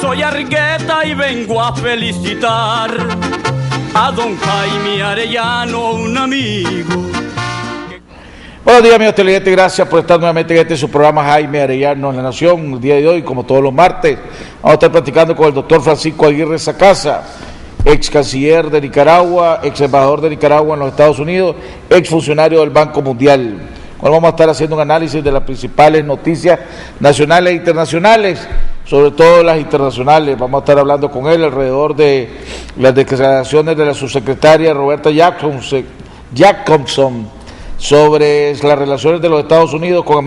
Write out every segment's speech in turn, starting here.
Soy Argueta y vengo a felicitar a don Jaime Arellano, un amigo. Buenos días, amigos televidentes, gracias por estar nuevamente en este su programa Jaime Arellano en La Nación. El día de hoy, como todos los martes, vamos a estar platicando con el doctor Francisco Aguirre Sacasa, ex canciller de Nicaragua, ex embajador de Nicaragua en los Estados Unidos, ex funcionario del Banco Mundial. Hoy vamos a estar haciendo un análisis de las principales noticias nacionales e internacionales, sobre todo las internacionales. Vamos a estar hablando con él alrededor de las declaraciones de la subsecretaria Roberta Jacobson sobre las relaciones de los Estados Unidos con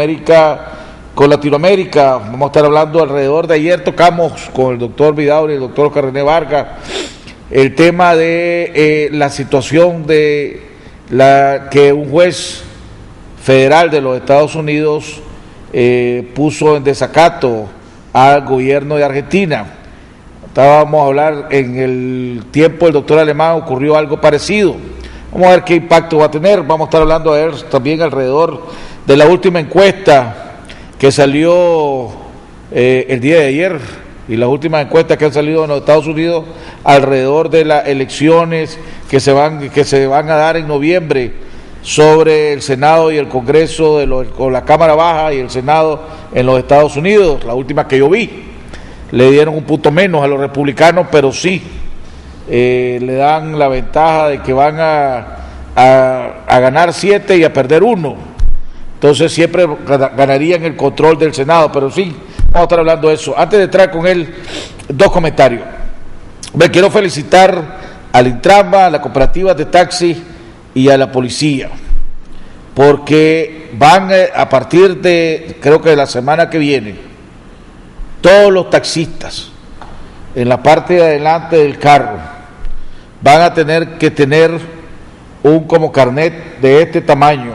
Latinoamérica. Vamos a estar hablando alrededor de ayer, tocamos con el doctor Vidauri y el doctor René Vargas el tema de la situación de que un juez federal de los Estados Unidos puso en desacato al gobierno de Argentina. Estábamos a hablar en el tiempo del doctor Alemán, ocurrió algo parecido. Vamos a ver qué impacto va a tener. Vamos a estar hablando de él también alrededor de la última encuesta que salió el día de ayer y las últimas encuestas que han salido en los Estados Unidos alrededor de las elecciones que se van a dar en noviembre sobre el Senado y el Congreso con la Cámara Baja y el Senado en los Estados Unidos. La última que yo vi le dieron un punto menos a los republicanos, pero sí le dan la ventaja de que van a ganar 7 y a perder 1. Entonces siempre ganarían el control del Senado, pero sí, vamos a estar hablando de eso. Antes de entrar con él, 2 comentarios. Me quiero felicitar al Intrama, a las cooperativas de taxi y a la policía, porque van a partir de, creo que de la semana que viene, todos los taxistas en la parte de adelante del carro van a tener que tener un como carnet de este tamaño,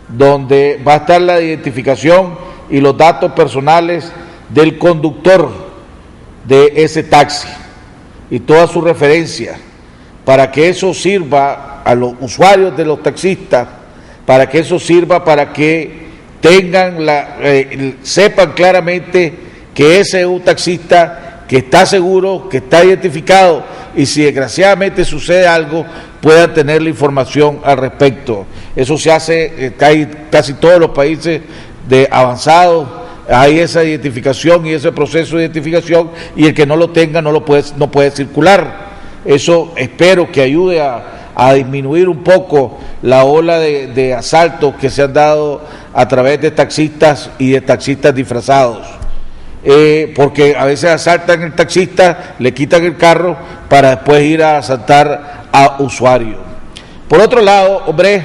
donde va a estar la identificación y los datos personales del conductor de ese taxi y toda su referencia, para que eso sirva a los usuarios de los taxistas, para que eso sirva para que tengan sepan claramente que ese es un taxista que está seguro, que está identificado, y si desgraciadamente sucede algo, puedan tener la información al respecto. Eso se hace casi todos los países avanzados, hay esa identificación y ese proceso de identificación, y el que no lo tenga no puede circular. Eso espero que ayude a disminuir un poco la ola de asaltos que se han dado a través de taxistas y de taxistas disfrazados. Porque a veces asaltan el taxista, le quitan el carro para después ir a asaltar a usuarios. Por otro lado, hombre,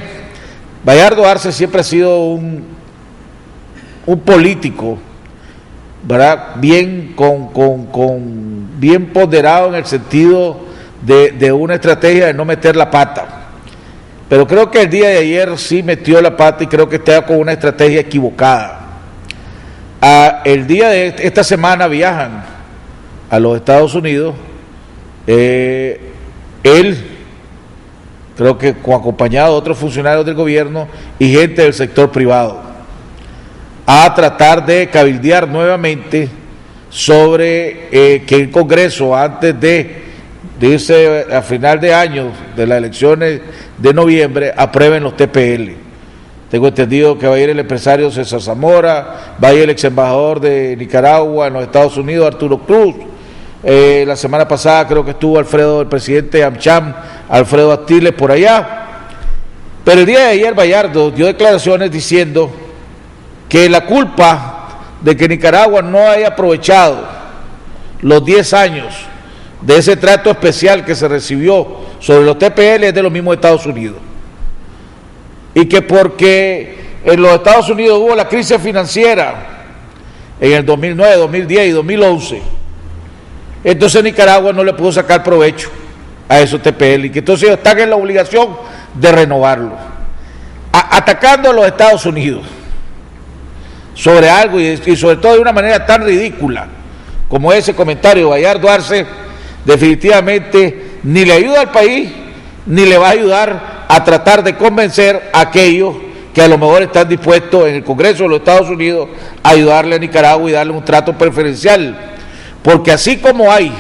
Bayardo Arce siempre ha sido un político, ¿verdad? Bien ponderado en el sentido de una estrategia de no meter la pata. Pero creo que el día de ayer sí metió la pata y creo que está con una estrategia equivocada. El día de esta semana viajan a los Estados Unidos, él, creo que acompañado de otros funcionarios del gobierno y gente del sector privado, a tratar de cabildear nuevamente sobre que el Congreso, antes de irse a final de año de las elecciones de noviembre, aprueben los TPL. Tengo entendido que va a ir el empresario César Zamora, va a ir el ex embajador de Nicaragua en los Estados Unidos, Arturo Cruz. La semana pasada creo que estuvo el presidente AmCham, Alfredo Astiles, por allá. Pero el día de ayer Bayardo dio declaraciones diciendo que la culpa de que Nicaragua no haya aprovechado los 10 años de ese trato especial que se recibió sobre los TPL es de los mismos Estados Unidos. Y que porque en los Estados Unidos hubo la crisis financiera en el 2009, 2010 y 2011, entonces Nicaragua no le pudo sacar provecho a esos TPL y que entonces ellos están en la obligación de renovarlo. Atacando a los Estados Unidos sobre algo y sobre todo de una manera tan ridícula como ese comentario de Bayardo Arce, definitivamente ni le ayuda al país ni le va a ayudar a tratar de convencer a aquellos que a lo mejor están dispuestos en el Congreso de los Estados Unidos a ayudarle a Nicaragua y darle un trato preferencial. porque así como hay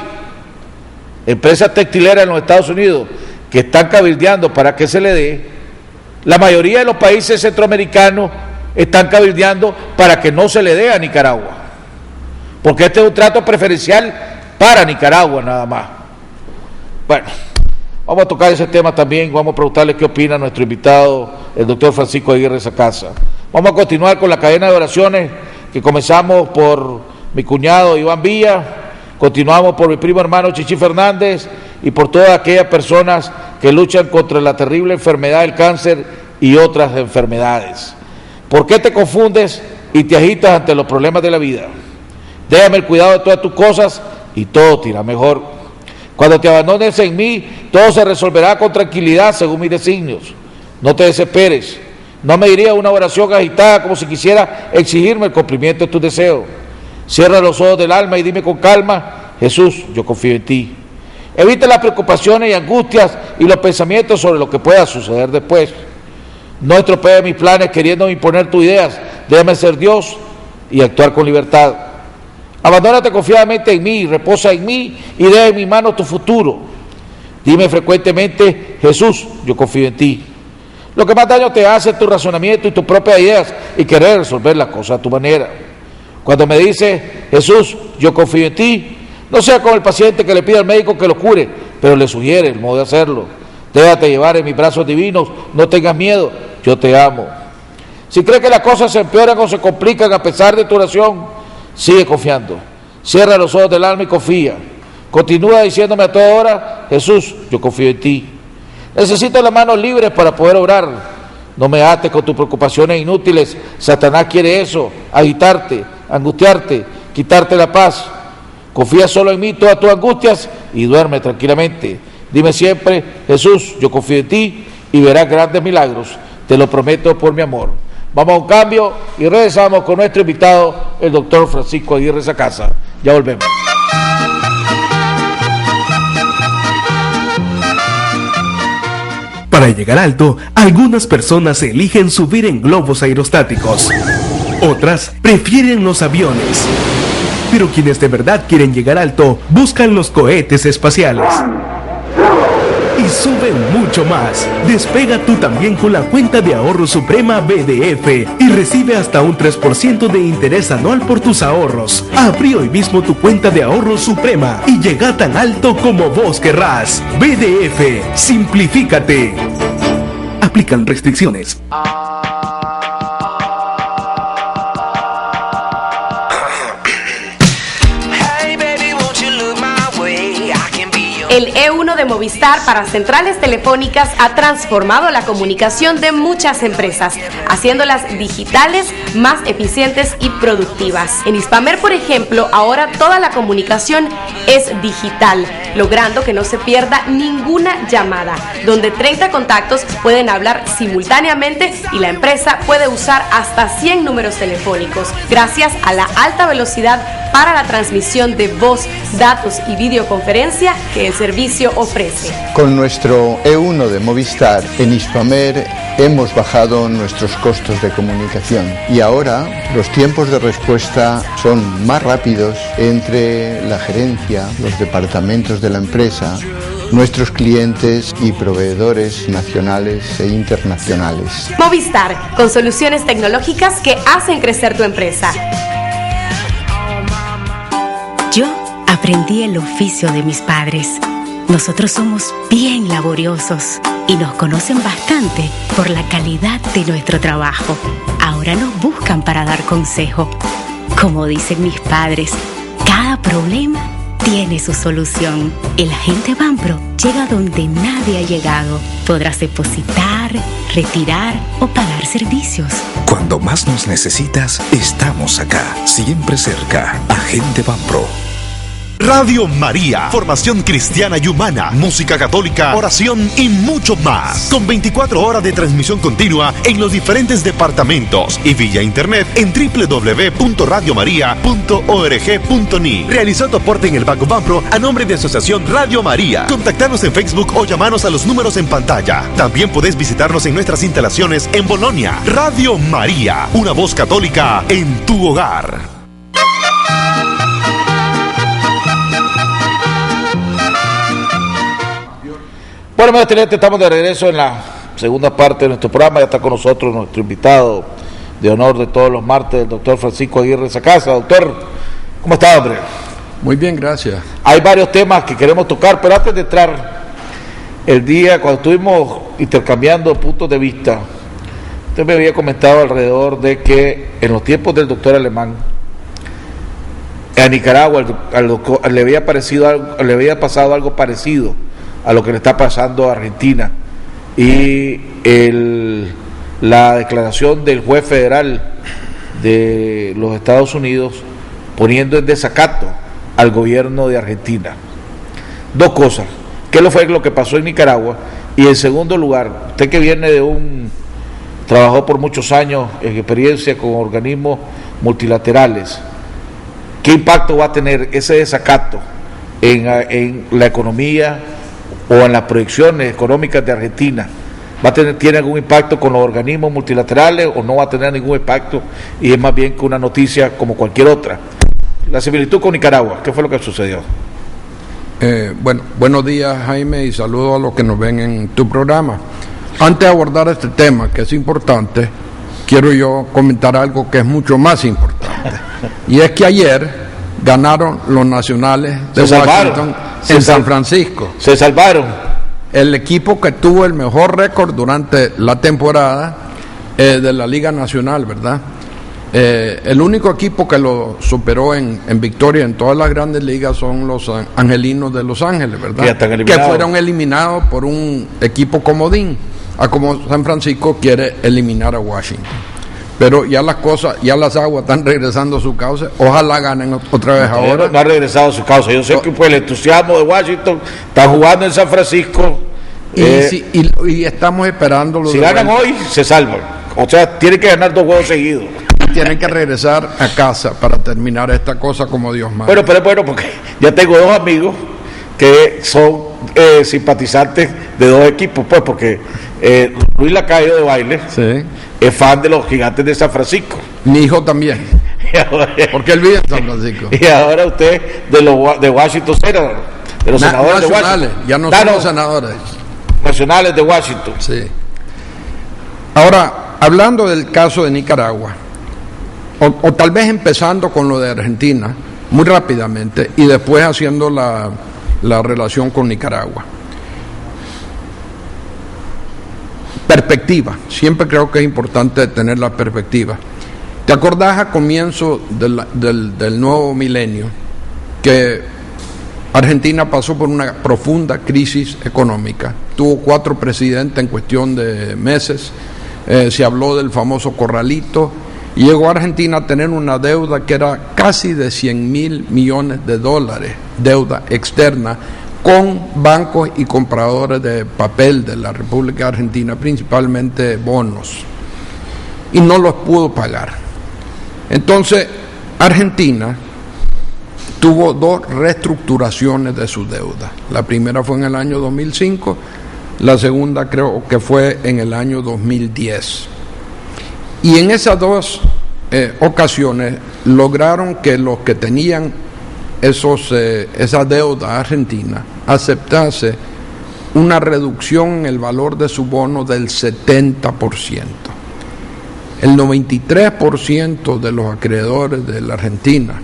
empresas textileras en los Estados Unidos que están cabildeando para que se le dé, la mayoría de los países centroamericanos están cabildeando para que no se le dé a Nicaragua, porque este es un trato preferencial para Nicaragua nada más. Bueno, vamos a tocar ese tema también, vamos a preguntarle qué opina nuestro invitado, el doctor Francisco Aguirre Sacasa. Vamos a continuar con la cadena de oraciones que comenzamos por mi cuñado Iván Villa, continuamos por mi primo hermano Chichi Fernández y por todas aquellas personas que luchan contra la terrible enfermedad del cáncer y otras enfermedades. ¿Por qué te confundes y te agitas ante los problemas de la vida? Déjame el cuidado de todas tus cosas y todo te irá mejor. Cuando te abandones en mí, todo se resolverá con tranquilidad según mis designios. No te desesperes. No me diría una oración agitada como si quisiera exigirme el cumplimiento de tus deseos. Cierra los ojos del alma y dime con calma: Jesús, yo confío en ti. Evita las preocupaciones y angustias y los pensamientos sobre lo que pueda suceder después. No estropees mis planes queriendo imponer tus ideas. Déjame ser Dios y actuar con libertad. Abandónate confiadamente en mí, reposa en mí y deja en mis manos tu futuro. Dime frecuentemente: Jesús, yo confío en ti. Lo que más daño te hace es tu razonamiento y tus propias ideas y querer resolver las cosas a tu manera. Cuando me dices: Jesús, yo confío en ti, no sea como el paciente que le pide al médico que lo cure, pero le sugiere el modo de hacerlo. Déjate llevar en mis brazos divinos, no tengas miedo, yo te amo. Si crees que las cosas se empeoran o se complican a pesar de tu oración, sigue confiando. Cierra los ojos del alma y confía. Continúa diciéndome a toda hora: Jesús, yo confío en ti. Necesito las manos libres para poder orar. No me ates con tus preocupaciones inútiles. Satanás quiere eso: agitarte, angustiarte, quitarte la paz. Confía solo en mí todas tus angustias y duerme tranquilamente. Dime siempre: Jesús, yo confío en ti, y verás grandes milagros. Te lo prometo por mi amor. Vamos a un cambio y regresamos con nuestro invitado, el doctor Francisco Aguirre Sacasa. Ya volvemos. Para llegar alto, algunas personas eligen subir en globos aerostáticos. Otras prefieren los aviones. Pero quienes de verdad quieren llegar alto, buscan los cohetes espaciales. Y suben mucho más. Despega tú también con la cuenta de ahorro Suprema BDF y recibe hasta un 3% de interés anual por tus ahorros. Abrí hoy mismo tu cuenta de ahorro Suprema y llega tan alto como vos querrás. BDF, simplifícate. Aplican restricciones. El E1 de Movistar para centrales telefónicas ha transformado la comunicación de muchas empresas, haciéndolas digitales, más eficientes y productivas. En Hispamer, por ejemplo, ahora toda la comunicación es digital, logrando que no se pierda ninguna llamada, donde 30 contactos pueden hablar simultáneamente y la empresa puede usar hasta 100 números telefónicos, gracias a la alta velocidad para la transmisión de voz, datos y videoconferencia que el servicio ofrece. Con nuestro E1 de Movistar en Hispamer hemos bajado nuestros costos de comunicación y ahora los tiempos de respuesta son más rápidos entre la gerencia, los departamentos de la empresa, nuestros clientes y proveedores nacionales e internacionales. Movistar, con soluciones tecnológicas que hacen crecer tu empresa. Yo aprendí el oficio de mis padres. Nosotros somos bien laboriosos y nos conocen bastante por la calidad de nuestro trabajo. Ahora nos buscan para dar consejo. Como dicen mis padres, cada problema tiene su solución. El agente Banpro llega donde nadie ha llegado. Podrás depositar, retirar o pagar servicios. Cuando más nos necesitas, estamos acá, siempre cerca. Agente Banpro. Radio María, formación cristiana y humana, música católica, oración y mucho más. Con 24 horas de transmisión continua en los diferentes departamentos y vía internet en www.radiomaria.org.ni. Realizó tu aporte en el Banco Banpro a nombre de Asociación Radio María. Contactanos en Facebook o llamanos a los números en pantalla. También podés visitarnos en nuestras instalaciones en Bolonia. Radio María, una voz católica en tu hogar. Bueno, amigos televidentes, estamos de regreso en la segunda parte de nuestro programa. Ya está con nosotros nuestro invitado de honor de todos los martes, el doctor Francisco Aguirre Sacasa. Doctor, ¿cómo está, hombre? Muy bien, gracias. Hay varios temas que queremos tocar, pero antes de entrar, el día cuando estuvimos intercambiando puntos de vista, usted me había comentado alrededor de que en los tiempos del doctor Alemán, a Nicaragua le había pasado algo parecido a lo que le está pasando a Argentina, y la declaración del juez federal de los Estados Unidos poniendo en desacato al gobierno de Argentina. Dos cosas: ¿qué fue lo que pasó en Nicaragua? Y en segundo lugar, usted que viene trabajó por muchos años en experiencia con organismos multilaterales, ¿qué impacto va a tener ese desacato en la economía o en las proyecciones económicas de Argentina? ¿Tiene algún impacto con los organismos multilaterales o no va a tener ningún impacto y es más bien que una noticia como cualquier otra? La similitud con Nicaragua, ¿qué fue lo que sucedió? Bueno, buenos días, Jaime, y saludos a los que nos ven en tu programa. Antes de abordar este tema, que es importante, quiero yo comentar algo que es mucho más importante. Y es que ayer ganaron los Nacionales de Washington en San Francisco. Se salvaron. El equipo que tuvo el mejor récord durante la temporada de la Liga Nacional, ¿verdad? El único equipo que lo superó en victoria en todas las grandes ligas son los Angelinos de Los Ángeles, ¿verdad? Que fueron eliminados por un equipo comodín, a como San Francisco quiere eliminar a Washington. Pero ya las cosas, ya las aguas están regresando a su cauce. Ojalá ganen otra vez ahora. No ha regresado a su cauce. Yo sé que pues, el entusiasmo de Washington está jugando en San Francisco. Y estamos esperando. Si ganan hoy, se salvan. O sea, tienen que ganar 2 juegos seguidos. Tienen que regresar a casa para terminar esta cosa como Dios manda. Bueno, pero bueno, porque ya tengo 2 amigos que son simpatizantes de 2 equipos, pues, porque Luis Lacayo de Baile es fan de los Gigantes de San Francisco. Mi hijo también. Porque él vive en San Francisco. Y ahora usted de Washington Senador, de los senadores de Washington. Ya no somos senadores. Nacionales de Washington. Sí. Ahora, hablando del caso de Nicaragua, o tal vez empezando con lo de Argentina, muy rápidamente, y después haciendo la relación con Nicaragua. Perspectiva, siempre creo que es importante tener la perspectiva. ¿Te acordás a comienzo del nuevo milenio que Argentina pasó por una profunda crisis económica? Tuvo 4 presidentes en cuestión de meses, se habló del famoso corralito, y llegó a Argentina a tener una deuda que era casi de $100.000 millones, deuda externa, con bancos y compradores de papel de la República Argentina, principalmente bonos, y no los pudo pagar. Entonces, Argentina tuvo 2 reestructuraciones de su deuda. La primera fue en el año 2005, la segunda creo que fue en el año 2010. Y en esas 2 ocasiones lograron que los que tenían esa deuda argentina aceptase una reducción en el valor de su bono del 70%. El 93% de los acreedores de la Argentina,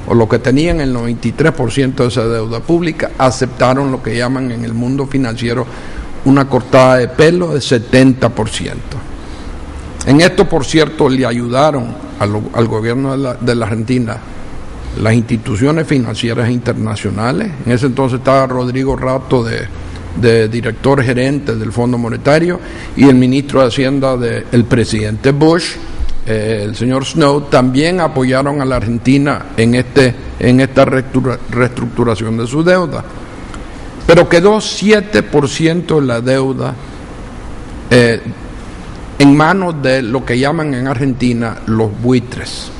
o los que tenían el 93% de esa deuda pública, aceptaron lo que llaman en el mundo financiero una cortada de pelo de 70%. En esto, por cierto, le ayudaron al gobierno de la Argentina las instituciones financieras internacionales. En ese entonces estaba Rodrigo Rato de director gerente del Fondo Monetario, y el ministro de Hacienda del presidente Bush, el señor Snow, también apoyaron a la Argentina en esta reestructuración de su deuda. Pero quedó 7% de la deuda en manos de lo que llaman en Argentina los buitres.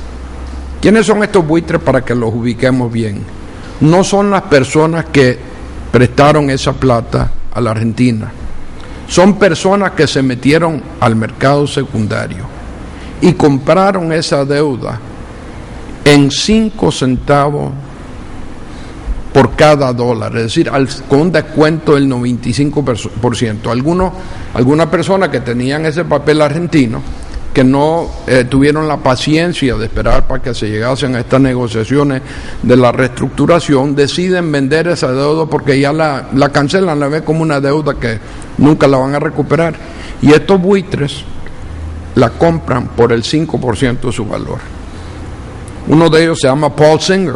¿Quiénes son estos buitres para que los ubiquemos bien? No son las personas que prestaron esa plata a la Argentina. Son personas que se metieron al mercado secundario y compraron esa deuda en 5 centavos por cada dólar, es decir, con un descuento del 95%. Algunas personas que tenían ese papel argentino, que no tuvieron la paciencia de esperar para que se llegasen a estas negociaciones de la reestructuración, deciden vender esa deuda porque ya la cancelan, la ven como una deuda que nunca la van a recuperar. Y estos buitres la compran por el 5% de su valor. Uno de ellos se llama Paul Singer,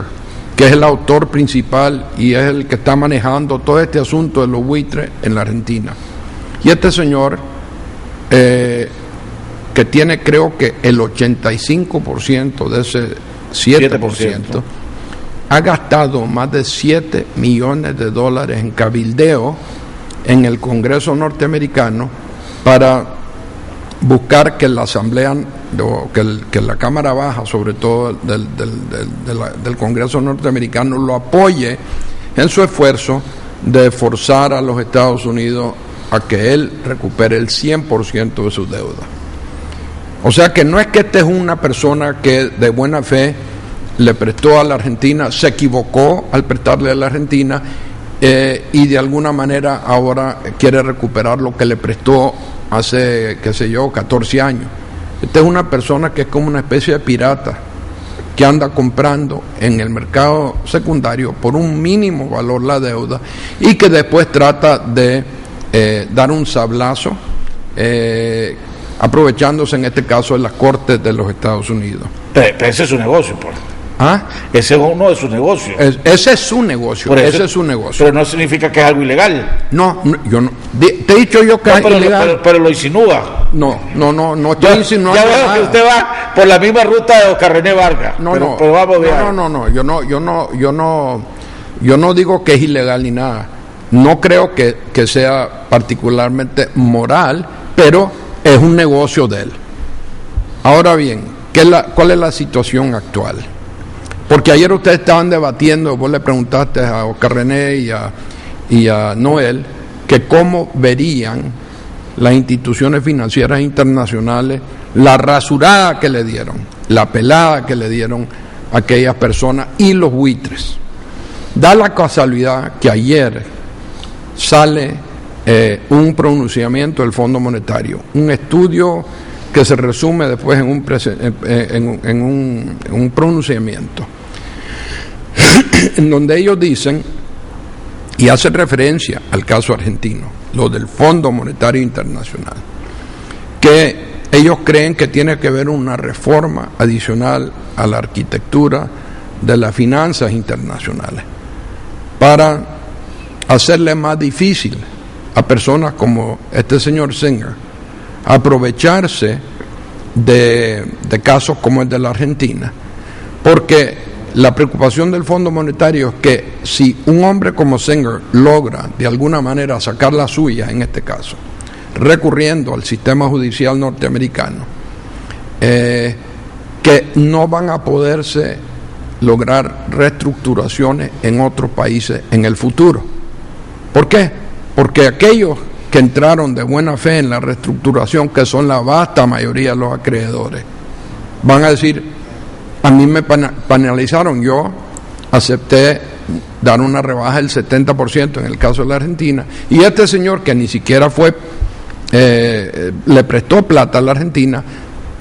que es el autor principal y es el que está manejando todo este asunto de los buitres en la Argentina. Y este señor, que tiene creo que el 85% de ese 7%, ha gastado más de $7 millones en cabildeo en el Congreso norteamericano para buscar que la Asamblea, que la Cámara Baja, sobre todo del Congreso norteamericano, lo apoye en su esfuerzo de forzar a los Estados Unidos a que él recupere el 100% de su deuda. O sea que no es que esta es una persona que de buena fe le prestó a la Argentina, se equivocó al prestarle a la Argentina y de alguna manera ahora quiere recuperar lo que le prestó hace, 14 años. Esta es una persona que es como una especie de pirata que anda comprando en el mercado secundario por un mínimo valor la deuda y que después trata de dar un sablazo, aprovechándose en este caso de las Cortes de los Estados Unidos. Pero ese es su negocio, por ¿Ah? Ese es uno de sus negocios. Ese es su negocio, ese es su negocio. Pero no significa que es algo ilegal. No, yo no. Te he dicho yo que es ilegal. Pero lo insinúa. No estoy insinuando. Ya veo que usted va por la misma ruta de Oscar René Vargas. Pero vamos a ver. Yo no digo que es ilegal ni nada. No creo que sea particularmente moral, pero es un negocio de él. Ahora bien, ¿cuál es la situación actual? Porque ayer ustedes estaban debatiendo, vos le preguntaste a Oscar René y a Noel, que cómo verían las instituciones financieras internacionales la rasurada que le dieron, la pelada que le dieron a aquellas personas y los buitres. Da la casualidad que ayer sale un pronunciamiento del Fondo Monetario, un estudio que se resume después en un pronunciamiento en donde ellos dicen y hacen referencia al caso argentino, lo del Fondo Monetario Internacional, que ellos creen que tiene que haber una reforma adicional a la arquitectura de las finanzas internacionales para hacerle más difícil a personas como este señor Singer aprovecharse de casos como el de la Argentina, porque la preocupación del Fondo Monetario es que si un hombre como Singer logra de alguna manera sacar la suya, en este caso, recurriendo al sistema judicial norteamericano, que no van a poderse lograr reestructuraciones en otros países en el futuro. ¿Por qué? Porque aquellos que entraron de buena fe en la reestructuración, que son la vasta mayoría de los acreedores, van a decir: a mí me penalizaron, yo acepté dar una rebaja del 70% en el caso de la Argentina, y este señor que ni siquiera le prestó plata a la Argentina,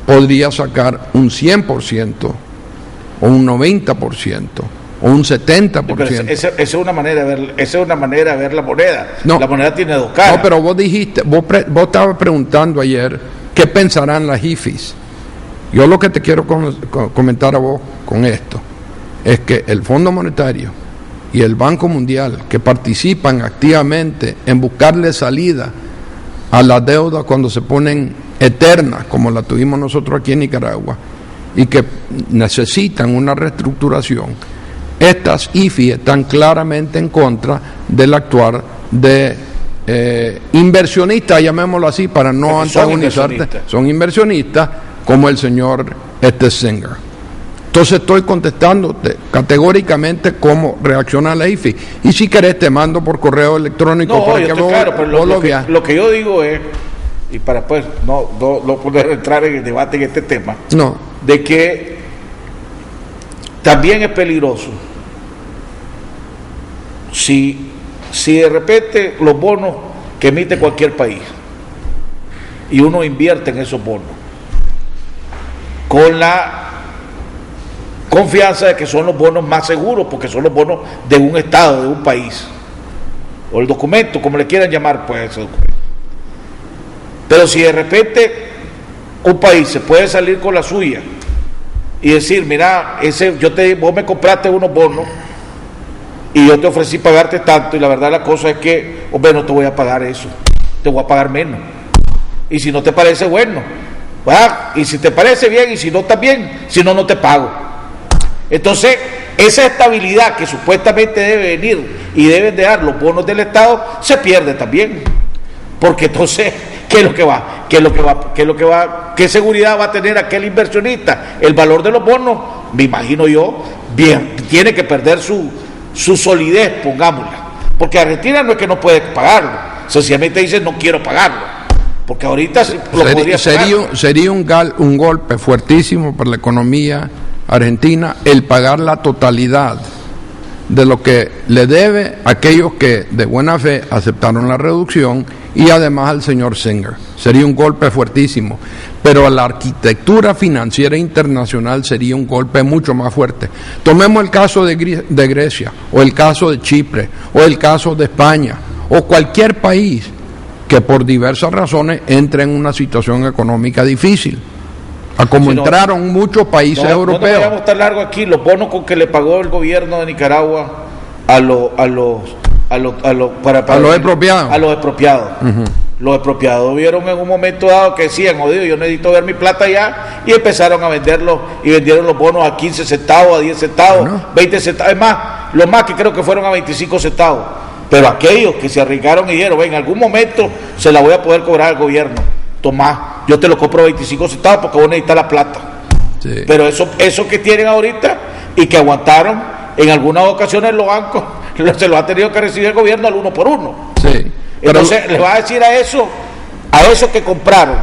podría sacar un 100% o un 90% o un 70%. Esa es una manera de ver la moneda. No, la moneda tiene dos caras. No, pero vos dijiste, vos estabas preguntando ayer qué pensarán las IFIs. Yo lo que te quiero comentar a vos con esto es que el Fondo Monetario y el Banco Mundial, que participan activamente en buscarle salida a las deudas cuando se ponen eternas, como la tuvimos nosotros aquí en Nicaragua, y que necesitan una reestructuración, estas IFI están claramente en contra del actuar de inversionistas, llamémoslo así para no antagonizarte. Son inversionistas como el señor Singer. Entonces estoy contestándote categóricamente cómo reacciona la IFI, y si querés te mando por correo electrónico para que vos, claro, pero lo que yo digo es, y para pues no poder entrar en el debate en este tema, de que también es peligroso si de repente los bonos que emite cualquier país y uno invierte en esos bonos con la confianza de que son los bonos más seguros, porque son los bonos de un estado, de un país, o el documento, como le quieran llamar, pues ese documento. Pero si de repente un país se puede salir con la suya y decir, mira, vos me compraste unos bonos y yo te ofrecí pagarte tanto, y la verdad la cosa es que, hombre, no te voy a pagar eso, te voy a pagar menos, y si no te parece, bueno, ¿verdad? Y si te parece bien, y si no, también, si no, no te pago. Entonces, esa estabilidad que supuestamente debe venir y deben de dar los bonos del Estado, se pierde también, porque entonces, ¿qué seguridad va a tener aquel inversionista? El valor de los bonos, me imagino yo, bien, tiene que perder su solidez, pongámosla, porque Argentina no es que no puede pagarlo, sencillamente dice no quiero pagarlo, porque ahorita sería un golpe fuertísimo para la economía argentina el pagar la totalidad de lo que le debe a aquellos que de buena fe aceptaron la reducción, y además al señor Singer. Sería un golpe fuertísimo, pero a la arquitectura financiera internacional sería un golpe mucho más fuerte. Tomemos el caso de Grecia, o el caso de Chipre, o el caso de España, o cualquier país que por diversas razones entre en una situación económica difícil, a como entraron muchos países europeos. No vamos tan largo aquí. Los bonos con que le pagó el gobierno de Nicaragua a los expropiados. Uh-huh. Los expropiados vieron en un momento dado que decían, jodido, yo necesito ver mi plata ya, y empezaron a venderlos, y vendieron los bonos a 15 centavos, a 10 centavos, 20 centavos, es más, los más que creo que fueron a 25 centavos. Pero aquellos que se arriesgaron y dijeron, en algún momento se la voy a poder cobrar al gobierno, tomá, yo te lo compro a 25 centavos porque vos necesitas la plata. Sí. Pero eso que tienen ahorita y que aguantaron, en algunas ocasiones los bancos se lo ha tenido que recibir el gobierno al 1 por 1. Sí. Entonces le va a decir a esos que compraron,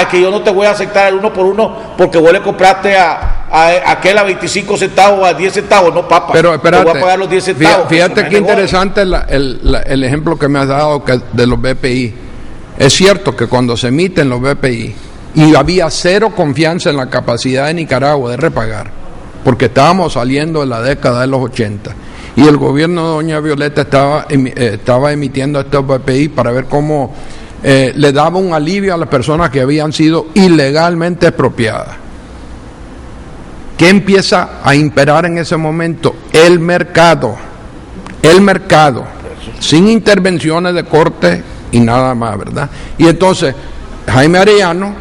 es que yo no te voy a aceptar el 1 por 1 porque vos le compraste a aquel a 25 centavos, a 10 centavos, no, papá, pero espérate, te voy a pagar los 10 centavos. Fíjate qué interesante el ejemplo que me has dado de los BPI. Es cierto que cuando se emiten los BPI y había cero confianza en la capacidad de Nicaragua de repagar, porque estábamos saliendo de la década de los 80 y el gobierno de doña Violeta estaba emitiendo estos BPI para ver cómo le daba un alivio a las personas que habían sido ilegalmente expropiadas. ¿Qué empieza a imperar en ese momento? El mercado, sin intervenciones de corte y nada más, ¿verdad? Y entonces Jaime Arellano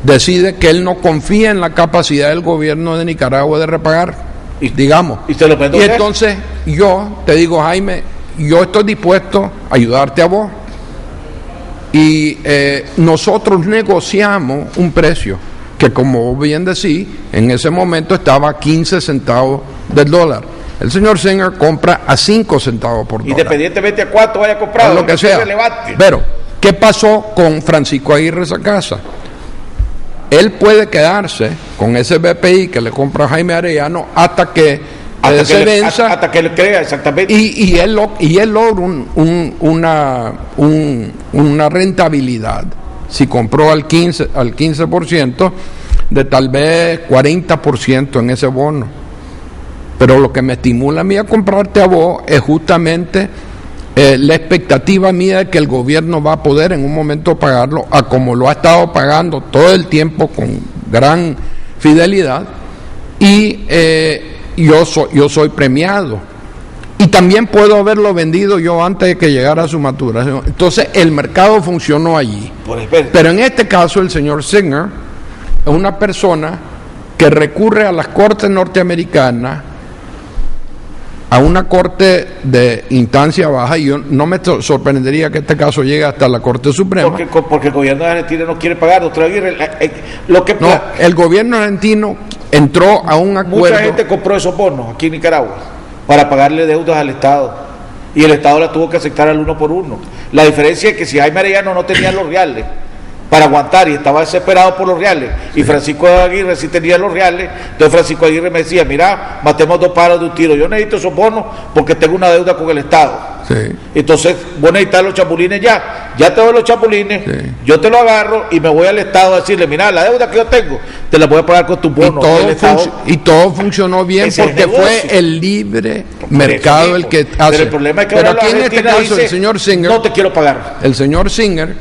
decide que él no confía en la capacidad del gobierno de Nicaragua de repagar, digamos. Y entonces yo te digo, Jaime, yo estoy dispuesto a ayudarte a vos. Y nosotros negociamos un precio que, como bien decís, en ese momento estaba a 15 centavos del dólar. El señor Singer compra a 5 centavos por dólar. Independientemente a cuánto haya comprado, lo que sea. Pero, ¿qué pasó con Francisco Aguirre Sacasa? Él puede quedarse con ese BPI que le compra Jaime Arellano hasta que se venza, hasta que le crea, exactamente. Y él logra una rentabilidad. Si compró al 15%, de tal vez 40% en ese bono. Pero lo que me estimula a mí a comprarte a vos es justamente la expectativa mía de que el gobierno va a poder en un momento pagarlo a como lo ha estado pagando todo el tiempo con gran fidelidad, y yo soy premiado. Y también puedo haberlo vendido yo antes de que llegara a su maturación. Entonces el mercado funcionó allí. Pero en este caso el señor Singer es una persona que recurre a las cortes norteamericanas, a una corte de instancia baja, y yo no me sorprendería que este caso llegue hasta la Corte Suprema. Porque el gobierno de Argentina no quiere pagar, doctor Aguirre. El gobierno argentino entró a un acuerdo. Mucha gente compró esos bonos aquí en Nicaragua para pagarle deudas al Estado, y el Estado la tuvo que aceptar al 1 por 1. La diferencia es que si Jaime Arellano no tenía los reales para aguantar, y estaba desesperado por los reales, y Francisco Aguirre sí tenía los reales. Entonces Francisco Aguirre me decía, mira, matemos 2 pájaros de un tiro, yo necesito esos bonos porque tengo una deuda con el Estado. Sí. Entonces vos necesitas los chapulines ya te doy los chapulines, sí. Yo te lo agarro y me voy al Estado a decirle, mira, la deuda que yo tengo te la voy a pagar con tus bonos. Y todo funcionó bien porque fue el libre mercado el que hace. Pero el problema es que ahora aquí en este caso dice, el señor Singer, no te quiero pagar. El señor Singer,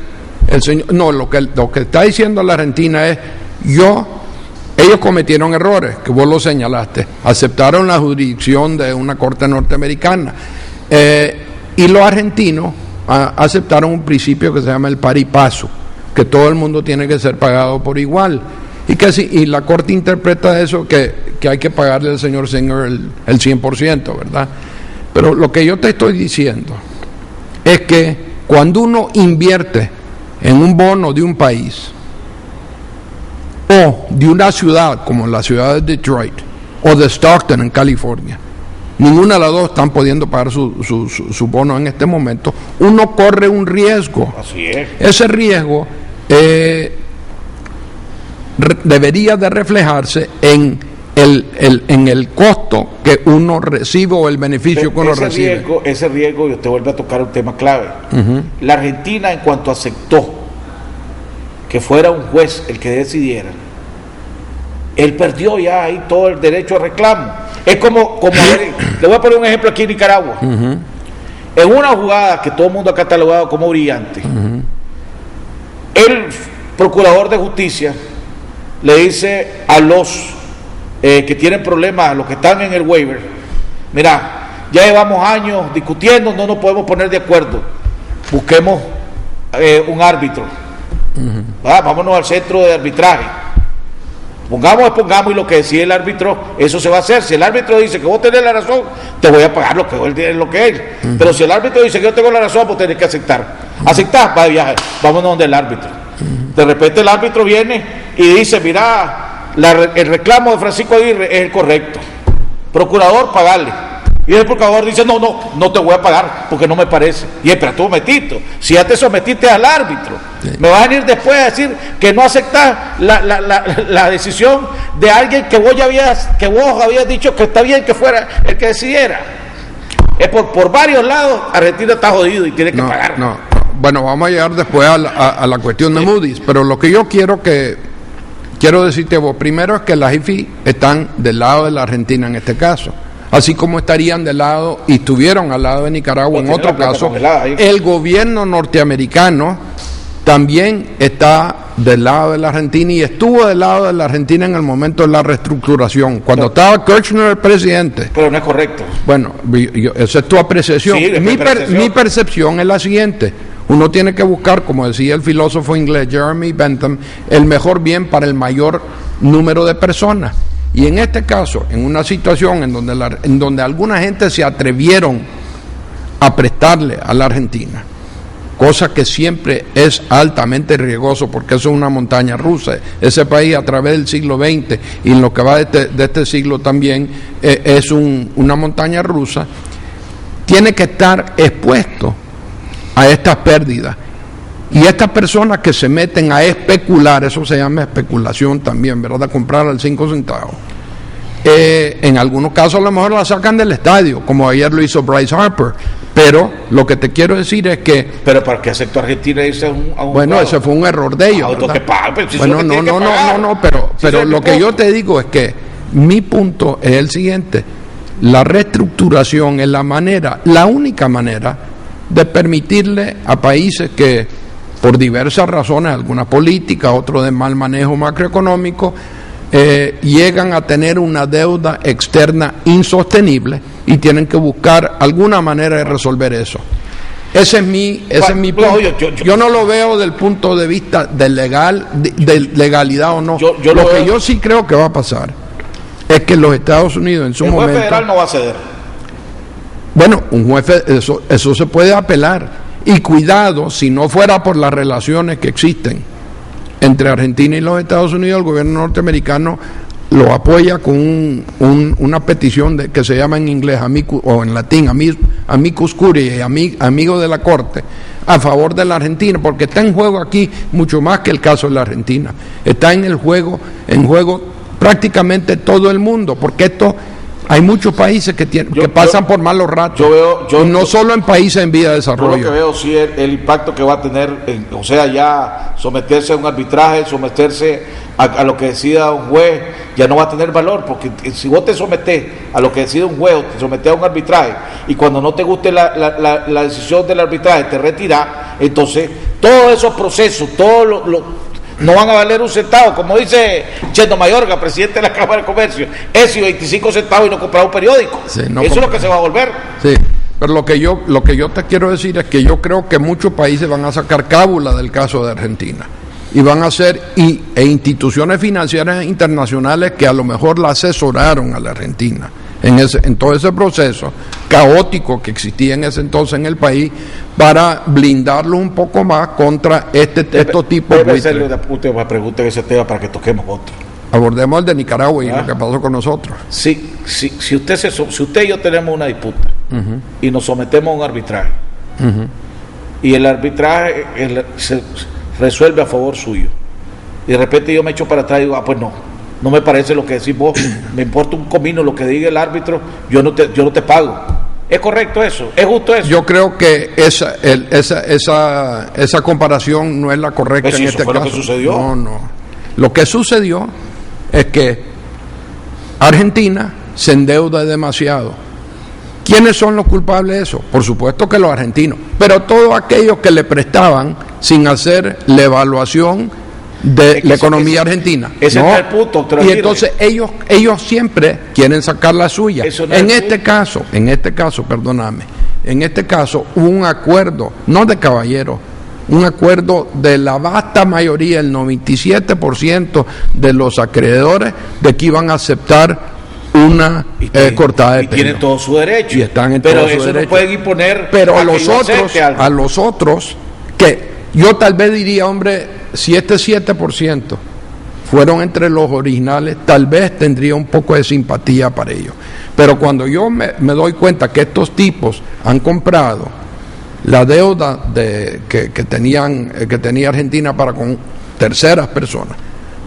lo que está diciendo la Argentina es, ellos cometieron errores, que vos lo señalaste, aceptaron la jurisdicción de una corte norteamericana, y los argentinos aceptaron un principio que se llama el par y paso, que todo el mundo tiene que ser pagado por igual, y la corte interpreta eso, que hay que pagarle al señor Singer el 100%, ¿verdad? Pero lo que yo te estoy diciendo es que cuando uno invierte en un bono de un país o de una ciudad como la ciudad de Detroit o de Stockton en California, ninguna de las dos están pudiendo pagar su bono en este momento, uno corre un riesgo. Así es. Ese riesgo debería de reflejarse en el costo que uno recibe o el beneficio que uno recibe. Ese riesgo, y usted vuelve a tocar un tema clave. La Argentina, en cuanto aceptó que fuera un juez el que decidiera, él perdió ya ahí todo el derecho a reclamo. Es como le voy a poner un ejemplo aquí en Nicaragua. En una jugada que todo el mundo ha catalogado como brillante, el procurador de justicia le dice a los que tienen problemas, a los que están en el waiver, mira, ya llevamos años discutiendo, no nos podemos poner de acuerdo, busquemos un árbitro, vámonos al centro de arbitraje, pongamos y lo que decide el árbitro, eso se va a hacer. Si el árbitro dice que vos tenés la razón, te voy a pagar lo que es. Pero si el árbitro dice que yo tengo la razón, vos tenés que aceptar, va de viaje, vámonos donde el árbitro. De repente el árbitro viene y dice, mira, el reclamo de Francisco Aguirre es el correcto, procurador, pagarle. Y el procurador dice, no te voy a pagar porque no me parece. Y espera, tú metiste, si ya te sometiste al árbitro, me vas a venir después a decir que no aceptas la decisión de alguien que vos habías dicho que está bien que fuera el que decidiera. Es por varios lados. Argentina está jodido y tiene que pagar. Bueno, vamos a llegar después a la cuestión de Moody's, pero lo que yo quiero decirte vos primero es que las IFI están del lado de la Argentina en este caso, así como estarían del lado y estuvieron al lado de Nicaragua en otro caso. El gobierno norteamericano también está del lado de la Argentina y estuvo del lado de la Argentina en el momento de la reestructuración, cuando estaba Kirchner el presidente. Pero no es correcto. Bueno, esa es tu apreciación. Sí, mi percepción es la siguiente: uno tiene que buscar, como decía el filósofo inglés Jeremy Bentham, el mejor bien para el mayor número de personas. Y en este caso, en una situación en donde alguna gente se atrevieron a prestarle a la Argentina, cosa que siempre es altamente riesgoso porque eso es una montaña rusa. Ese país a través del siglo XX y en lo que va de este siglo también es una montaña rusa, tiene que estar expuesto a estas pérdidas. Y estas personas que se meten a especular, eso se llama especulación también, ¿verdad? Comprar al 5 centavos. En algunos casos a lo mejor la sacan del estadio, como ayer lo hizo Bryce Harper. Pero lo que te quiero decir es que... Pero ¿para qué aceptó Argentina irse a un bueno, ese fue un error de ellos, pero lo que yo te digo es que mi punto es el siguiente: la reestructuración es la única manera de permitirle a países que por diversas razones, algunas políticas, otros de mal manejo macroeconómico, llegan a tener una deuda externa insostenible y tienen que buscar alguna manera de resolver eso. Ese es mi punto. Yo no lo veo del punto de vista de legalidad o no. Lo que yo sí creo que va a pasar es que los Estados Unidos en su momento... El juez federal no va a ceder. Bueno, un juez, eso se puede apelar. Y cuidado, si no fuera por las relaciones que existen entre Argentina y los Estados Unidos, el gobierno norteamericano lo apoya con una petición que se llama en inglés o en latín amicus curiae, amigo de la corte, a favor de la Argentina, porque está en juego aquí mucho más que el caso de la Argentina. Está en juego prácticamente todo el mundo, porque hay muchos países que pasan por malos ratos, no solo en países en vía de desarrollo. Yo lo que veo sí el impacto que va a tener, o sea, ya someterse a un arbitraje, someterse a lo que decida un juez, ya no va a tener valor, porque si vos te sometés a lo que decide un juez, o te sometés a un arbitraje, y cuando no te guste la decisión del arbitraje, te retirás, entonces todos esos procesos, no van a valer un centavo, como dice Chendo Mayorga, presidente de la Cámara de Comercio, eso y 25 centavos y no comprar un periódico. Sí, eso es lo que se va a volver. Sí, pero lo que yo te quiero decir es que yo creo que muchos países van a sacar cábula del caso de Argentina y van a ser e instituciones financieras internacionales que a lo mejor la asesoraron a la Argentina en todo ese proceso caótico que existía en ese entonces en el país, para blindarlo un poco más contra estos tipos de... Debe hacerle una última pregunta en ese tema para que toquemos otro. Abordemos el de Nicaragua y lo que pasó con nosotros. Si usted y yo tenemos una disputa y nos sometemos a un arbitraje y el arbitraje se resuelve a favor suyo y de repente yo me echo para atrás y digo, pues no me parece lo que decís vos, me importa un comino lo que diga el árbitro, yo no te pago. ¿Es correcto eso? ¿Es justo eso? Yo creo que esa comparación no es la correcta en este caso. ¿Lo que sucedió? No. Lo que sucedió es que Argentina se endeuda demasiado. ¿Quiénes son los culpables de eso? Por supuesto que los argentinos, pero todos aquellos que le prestaban sin hacer la evaluación de la economía argentina. Ese es el punto. Y entonces ellos siempre quieren sacar la suya. En este caso, perdóname, hubo un acuerdo, no de caballeros, un acuerdo de la vasta mayoría, el 97% de los acreedores, de que iban a aceptar una cortada de pelo. Y tienen todo su derecho. Y están en todo su derecho. No pueden imponer. Pero a los otros, que yo tal vez diría, hombre, si este 7% fueron entre los originales, tal vez tendría un poco de simpatía para ellos. Pero cuando yo me doy cuenta que estos tipos han comprado la deuda que tenía Argentina para con terceras personas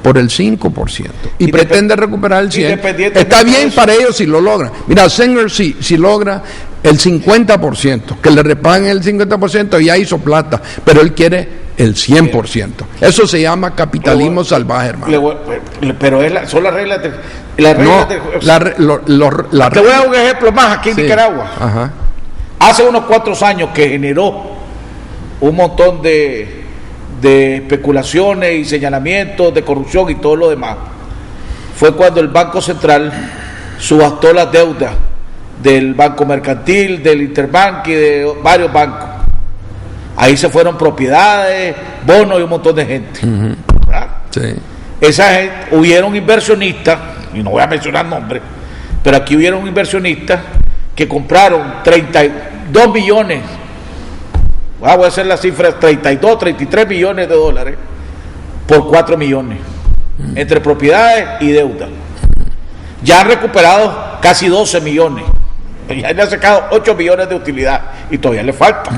por el 5% y pretende recuperar el 100%, está bien para ellos si lo logran. Mira, Sanger si logra el 50%, que le repaguen el 50%, ya hizo plata, pero él quiere el 100%. Eso se llama capitalismo salvaje, hermano. Pero son las reglas de... Te voy a dar un ejemplo más aquí en Nicaragua. Ajá. Hace unos 4 años que generó un montón de especulaciones y señalamientos de corrupción y todo lo demás, fue cuando el Banco Central subastó las deudas del Banco Mercantil, del Interbank y de varios bancos. Ahí se fueron propiedades, bonos y un montón de gente. Sí. Esa gente, hubieron inversionistas, y no voy a mencionar nombres, pero aquí hubieron inversionistas que compraron 32 millones, voy a hacer la cifra, 32, 33 millones de dólares por 4 millones, entre propiedades y deuda. Ya han recuperado casi 12 millones, ya le han sacado 8 millones de utilidad y todavía le falta.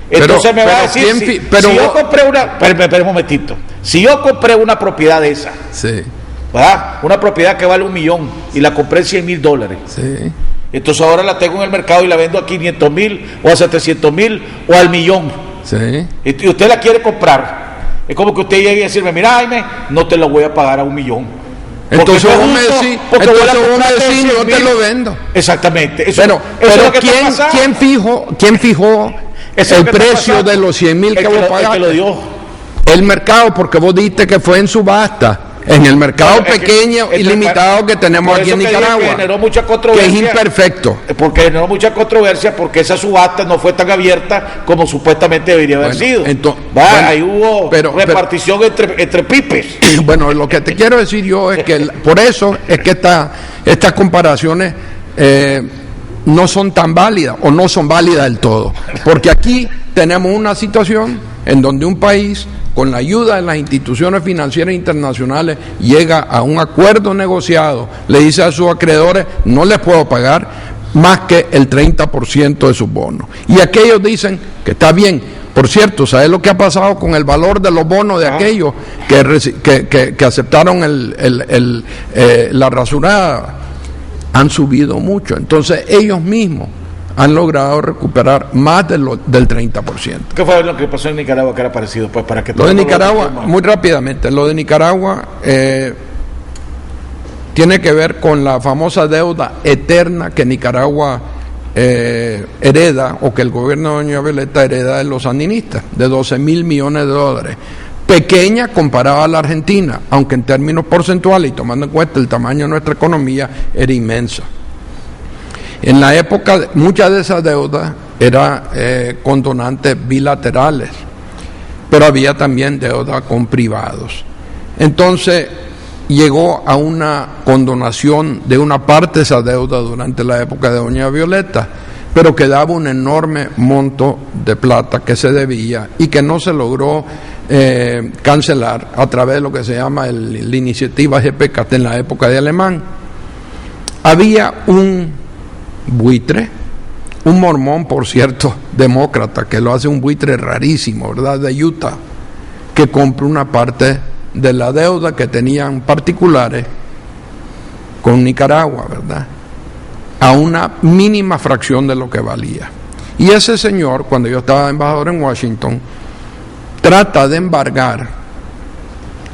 Entonces me va a decir, si yo compré espera un momentito, si yo compré una propiedad de esa, sí, ¿verdad? Una propiedad que vale $1 millón y la compré en $100,000, sí, entonces ahora la tengo en el mercado y la vendo a 500,000 o a 700,000 o al millón, sí, y usted la quiere comprar, es como que usted llegue y decirme, mira Jaime, no te la voy a pagar a $1 millón. Entonces vos me decís, yo te lo vendo. Exactamente. Pero ¿quién fijó el precio de los 100,000 que vos pagaste? El mercado, porque vos dijiste que fue en subasta, en el mercado pequeño y limitado que tenemos aquí en Nicaragua, generó mucha controversia, que es imperfecto. Porque generó mucha controversia porque esa subasta no fue tan abierta como supuestamente debería haber sido. Ahí hubo repartición entre pipes. Bueno, lo que te quiero decir yo es que por eso es que estas comparaciones no son tan válidas o no son válidas del todo, porque aquí tenemos una situación en donde un país con la ayuda de las instituciones financieras internacionales, llega a un acuerdo negociado, le dice a sus acreedores, no les puedo pagar más que el 30% de sus bonos. Y aquellos dicen que está bien. Por cierto, ¿sabes lo que ha pasado con el valor de los bonos de aquellos que aceptaron la rasurada? Han subido mucho. Entonces ellos mismos han logrado recuperar más del 30%. ¿Qué fue lo que pasó en Nicaragua que era parecido? Pues para que lo de Nicaragua, muy rápidamente, lo de Nicaragua tiene que ver con la famosa deuda eterna que Nicaragua hereda, o que el gobierno de doña Violeta hereda de los sandinistas, de 12.000 millones de dólares. Pequeña comparada a la Argentina, aunque en términos porcentuales y tomando en cuenta el tamaño de nuestra economía, era inmensa. En la época, muchas de esas deudas eran con donantes bilaterales, pero había también deuda con privados. Entonces, llegó a una condonación de una parte de esa deuda durante la época de doña Violeta, pero quedaba un enorme monto de plata que se debía y que no se logró cancelar a través de lo que se llama la iniciativa GPK en la época de Alemán. Había un buitre, un mormón, por cierto, demócrata, que lo hace un buitre rarísimo, ¿verdad?, de Utah, que compra una parte de la deuda que tenían particulares con Nicaragua, ¿verdad?, a una mínima fracción de lo que valía. Y ese señor, cuando yo estaba embajador en Washington, trata de embargar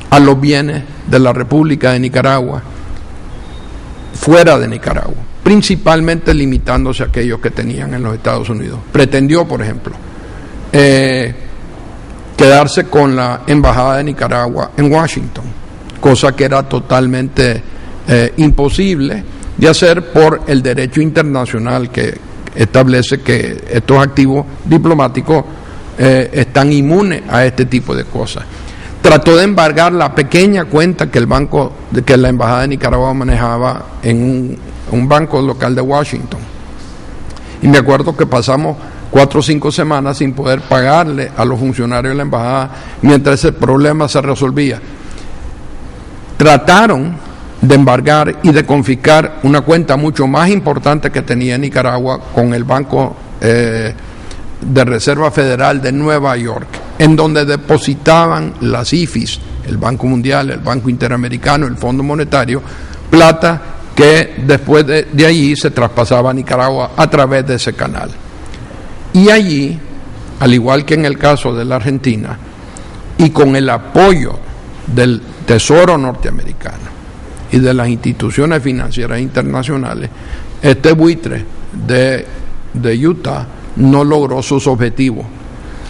a los bienes de la República de Nicaragua fuera de Nicaragua, principalmente limitándose a aquellos que tenían en los Estados Unidos. Pretendió, por ejemplo, quedarse con la embajada de Nicaragua en Washington, cosa que era totalmente imposible de hacer por el derecho internacional que establece que estos activos diplomáticos están inmunes a este tipo de cosas. Trató de embargar la pequeña cuenta que la embajada de Nicaragua manejaba en un banco local de Washington. Y me acuerdo que pasamos 4 o 5 semanas sin poder pagarle a los funcionarios de la embajada mientras ese problema se resolvía. Trataron de embargar y de confiscar una cuenta mucho más importante que tenía Nicaragua con el Banco de Reserva Federal de Nueva York, en donde depositaban las IFIs, el Banco Mundial, el Banco Interamericano, el Fondo Monetario, plata que después de allí se traspasaba a Nicaragua a través de ese canal. Y allí, al igual que en el caso de la Argentina, y con el apoyo del Tesoro norteamericano y de las instituciones financieras internacionales, este buitre de Utah no logró sus objetivos.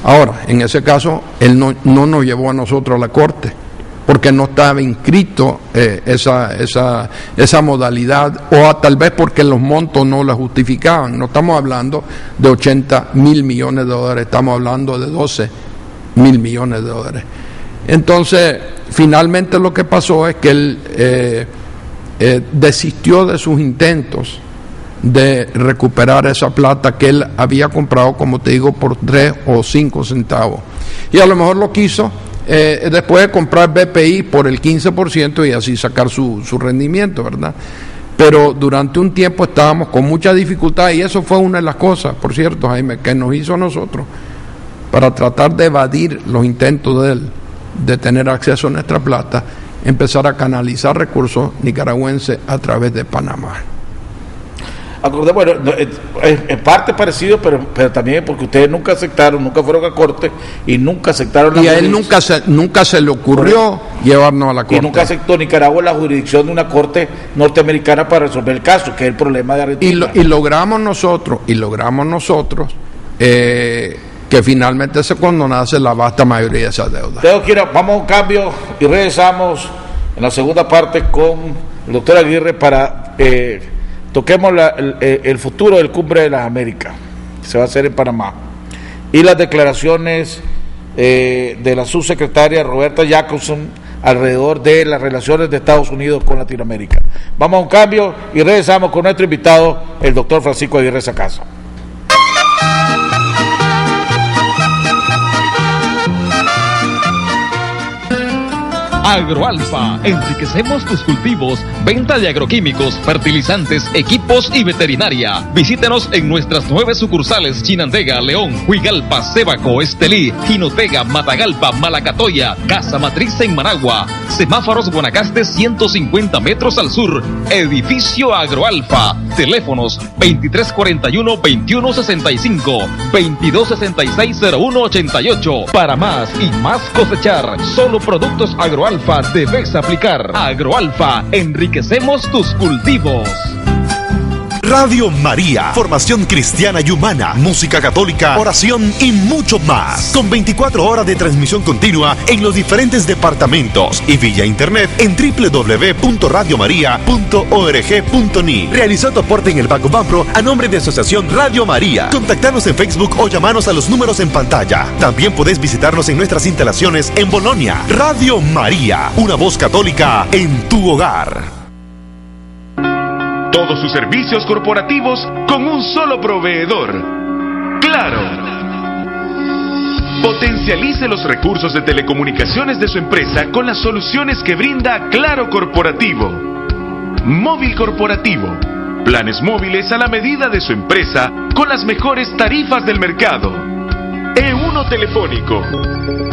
Ahora, en ese caso, él no nos llevó a nosotros a la corte, porque no estaba inscrito esa modalidad, o tal vez porque los montos no la justificaban. No estamos hablando de 80.000 millones de dólares, estamos hablando de 12.000 millones de dólares. Entonces, finalmente lo que pasó es que él desistió de sus intentos de recuperar esa plata que él había comprado, como te digo, por 3 o 5 centavos. Y a lo mejor lo quiso después de comprar BPI por el 15% y así sacar su rendimiento, ¿verdad? Pero durante un tiempo estábamos con mucha dificultad, y eso fue una de las cosas, por cierto, Jaime, que nos hizo a nosotros para tratar de evadir los intentos de él de tener acceso a nuestra plata, empezar a canalizar recursos nicaragüenses a través de Panamá. Bueno, en parte parecido, pero también porque ustedes nunca aceptaron, nunca fueron a corte y nunca aceptaron la jurisdicción. Y a él nunca se le ocurrió llevarnos a la corte. Y nunca aceptó Nicaragua la jurisdicción de una corte norteamericana para resolver el caso, que es el problema de Argentina. Y logramos nosotros que finalmente se condonase la vasta mayoría de esas deudas. Vamos a un cambio y regresamos en la segunda parte con el doctor Aguirre para toquemos el futuro del Cumbre de las Américas, que se va a hacer en Panamá, y las declaraciones de la subsecretaria Roberta Jacobson alrededor de las relaciones de Estados Unidos con Latinoamérica. Vamos a un cambio y regresamos con nuestro invitado, el doctor Francisco Aguirre Sacasa. Agroalfa, enriquecemos tus cultivos. Venta de agroquímicos, fertilizantes, equipos y veterinaria. Visítenos en nuestras 9 sucursales: Chinandega, León, Huigalpa, Sébaco, Estelí, Jinotega, Matagalpa, Malacatoya, Casa Matriz en Managua, Semáforos Guanacaste 150 metros al sur. Edificio Agroalfa. Teléfonos 2341-2165, 2266-0188. Para más y más cosechar, solo productos Agroalfa debes aplicar. Agroalfa, enriquecemos tus cultivos. Radio María, formación cristiana y humana, música católica, oración y mucho más. Con 24 horas de transmisión continua en los diferentes departamentos y vía internet en www.radiomaria.org.ni. Realizó tu aporte en el Banco Banpro a nombre de Asociación Radio María. Contactanos en Facebook o llamanos a los números en pantalla. También podés visitarnos en nuestras instalaciones en Bolonia. Radio María, una voz católica en tu hogar. Todos sus servicios corporativos con un solo proveedor. Claro. Potencialice los recursos de telecomunicaciones de su empresa con las soluciones que brinda Claro Corporativo. Móvil corporativo. Planes móviles a la medida de su empresa con las mejores tarifas del mercado. E1 telefónico.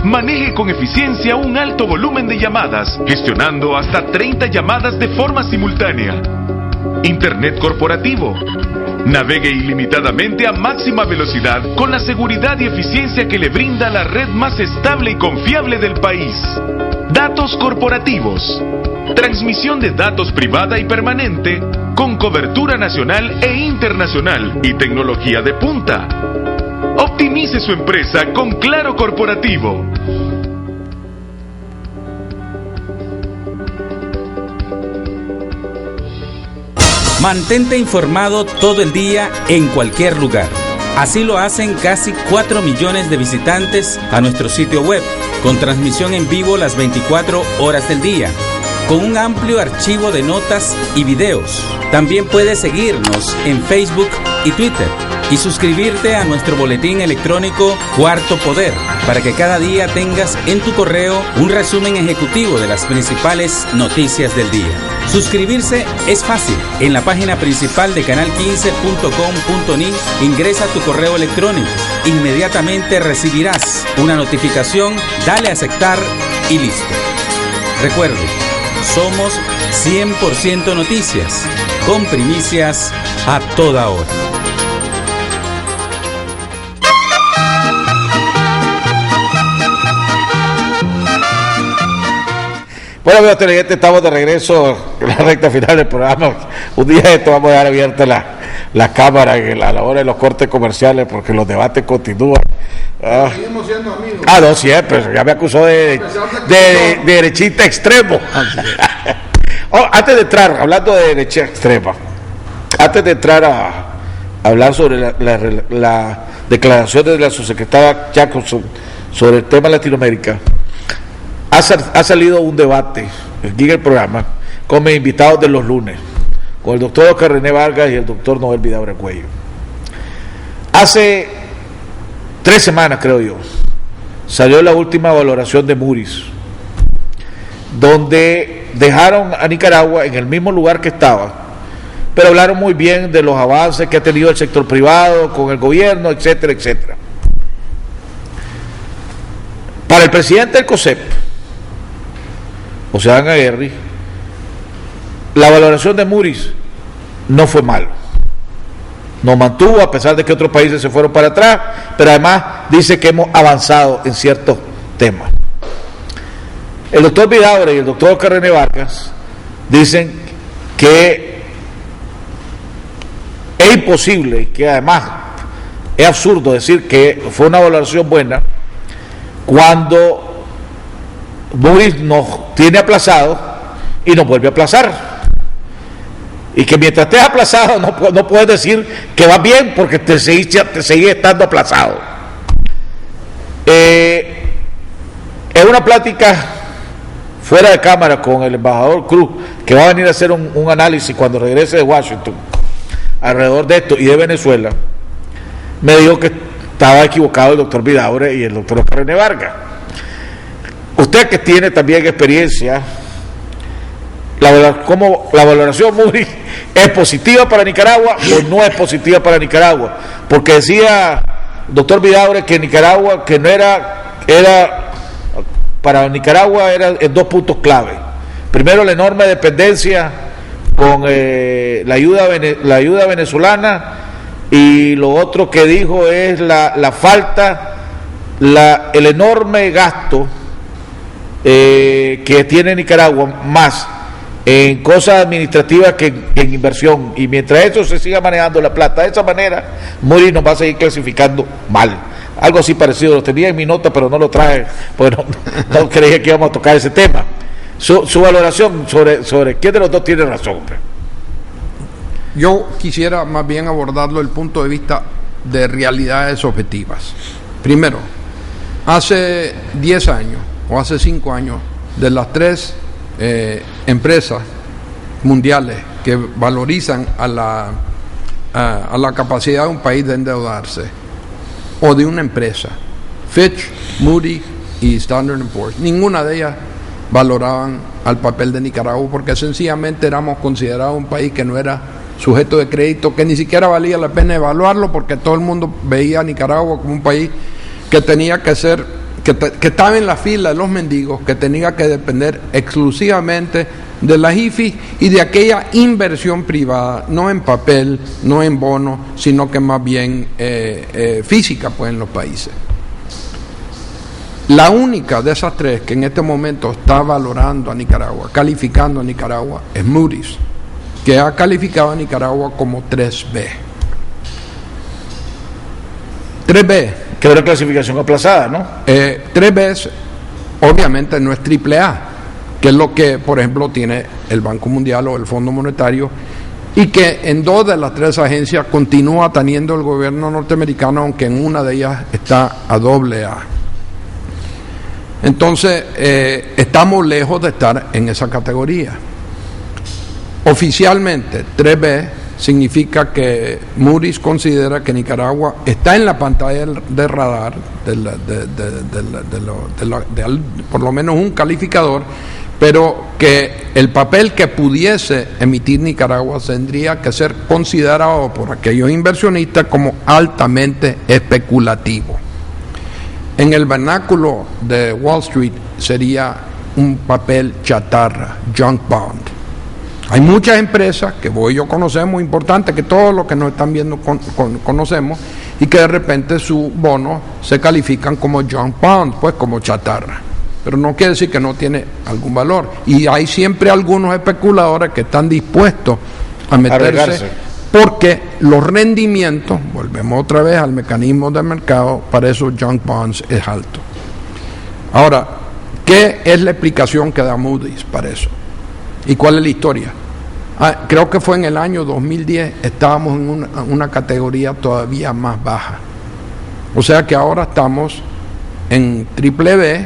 Maneje con eficiencia un alto volumen de llamadas, gestionando hasta 30 llamadas de forma simultánea. Internet corporativo. Navegue ilimitadamente a máxima velocidad con la seguridad y eficiencia que le brinda la red más estable y confiable del país. Datos corporativos. Transmisión de datos privada y permanente con cobertura nacional e internacional y tecnología de punta. Optimice su empresa con Claro Corporativo. Mantente informado todo el día en cualquier lugar. Así lo hacen casi 4 millones de visitantes a nuestro sitio web, con transmisión en vivo las 24 horas del día, con un amplio archivo de notas y videos. También puedes seguirnos en Facebook y Twitter y suscribirte a nuestro boletín electrónico Cuarto Poder, para que cada día tengas en tu correo un resumen ejecutivo de las principales noticias del día. Suscribirse es fácil. En la página principal de canal15.com.ni ingresa tu correo electrónico. Inmediatamente recibirás una notificación, dale a aceptar y listo. Recuerde, somos 100% noticias, con primicias a toda hora. Bueno, amigos televidentes, estamos de regreso en la recta final del programa. Un día de esto vamos a dejar abierta la cámara a la hora de los cortes comerciales, porque los debates continúan. Seguimos siendo amigos. No, siempre. Ya me acusó de derechista extremo. Antes de entrar, hablando de derecha extrema, antes de entrar a hablar sobre la declaración de la subsecretaria Jacobson sobre el tema de Latinoamérica, ha salido un debate aquí en el programa con mis invitados de los lunes, con el doctor Oscar René Vargas y el doctor Noel Vidaurre Cuello. Hace 3 semanas, creo yo, salió la última valoración de Moody's, donde dejaron a Nicaragua en el mismo lugar que estaba, pero hablaron muy bien de los avances que ha tenido el sector privado con el gobierno, etcétera, etcétera. Para el presidente del COSEP, Ocean Aguirre, la valoración de Moody's no fue malo. Nos mantuvo a pesar de que otros países se fueron para atrás, pero además dice que hemos avanzado en ciertos temas. El doctor Vidaurre y el doctor Oscar René Vargas dicen que es imposible y que además es absurdo decir que fue una valoración buena cuando Moody's nos tiene aplazado y nos vuelve a aplazar, y que mientras estés aplazado no puedes decir que va bien, porque te seguís estando aplazado. Es una plática fuera de cámara con el embajador Cruz, que va a venir a hacer un análisis cuando regrese de Washington alrededor de esto y de Venezuela. Me dijo que estaba equivocado el doctor Vidaurre y el doctor Oscar René Vargas. usted que tiene también experiencia, ¿cómo la valoración Moody's es positiva para Nicaragua o no es positiva para Nicaragua? Porque decía el doctor Vidaurre que Nicaragua, que no era para Nicaragua era en 2 puntos clave. Primero, la enorme dependencia con la ayuda venezolana, y lo otro que dijo es la falta, el enorme gasto que tiene Nicaragua, más en cosas administrativas que en inversión, y mientras eso se siga manejando la plata de esa manera, Moody's nos va a seguir clasificando mal. Algo así parecido, lo tenía en mi nota pero no lo traje, pues no creía que íbamos a tocar ese tema. Su valoración sobre quién de los dos tiene razón. Yo quisiera más bien abordarlo desde el punto de vista de realidades objetivas. Primero, hace 10 años o hace 5 años, de las 3 empresas mundiales que valorizan a la capacidad de un país de endeudarse, o de una empresa, Fitch, Moody's y Standard & Poor's, ninguna de ellas valoraban al papel de Nicaragua, porque sencillamente éramos considerados un país que no era sujeto de crédito, que ni siquiera valía la pena evaluarlo, porque todo el mundo veía a Nicaragua como un país que tenía que ser, que estaba en la fila de los mendigos, que tenía que depender exclusivamente de las IFI y de aquella inversión privada, no en papel, no en bonos, sino que más bien física, pues, en los países. La única de esas 3 que en este momento está valorando a Nicaragua, calificando a Nicaragua, es Moody's, que ha calificado a Nicaragua como 3B. 3B. Que es una clasificación aplazada, ¿no? 3B obviamente no es AAA, que es lo que, por ejemplo, tiene el Banco Mundial o el Fondo Monetario, y que en 2 de las 3 agencias continúa teniendo el gobierno norteamericano, aunque en una de ellas está a AA. Entonces, estamos lejos de estar en esa categoría. Oficialmente, 3B significa que Moody's considera que Nicaragua está en la pantalla de radar por lo menos un calificador, pero que el papel que pudiese emitir Nicaragua tendría que ser considerado por aquellos inversionistas como altamente especulativo. En el vernáculo de Wall Street sería un papel chatarra, junk bond. Hay muchas empresas que vos y yo conocemos, importantes, que todos los que nos están viendo conocemos, y que de repente sus bonos se califican como junk bond, pues como chatarra. Pero no quiere decir que no tiene algún valor. Y hay siempre algunos especuladores que están dispuestos a meterse, porque los rendimientos, volvemos otra vez al mecanismo del mercado, para esos junk bonds es alto. Ahora, ¿qué es la explicación que da Moody's para eso? ¿Y cuál es la historia? Creo que fue en el año 2010, estábamos en una categoría todavía más baja. O sea que ahora estamos en BBB,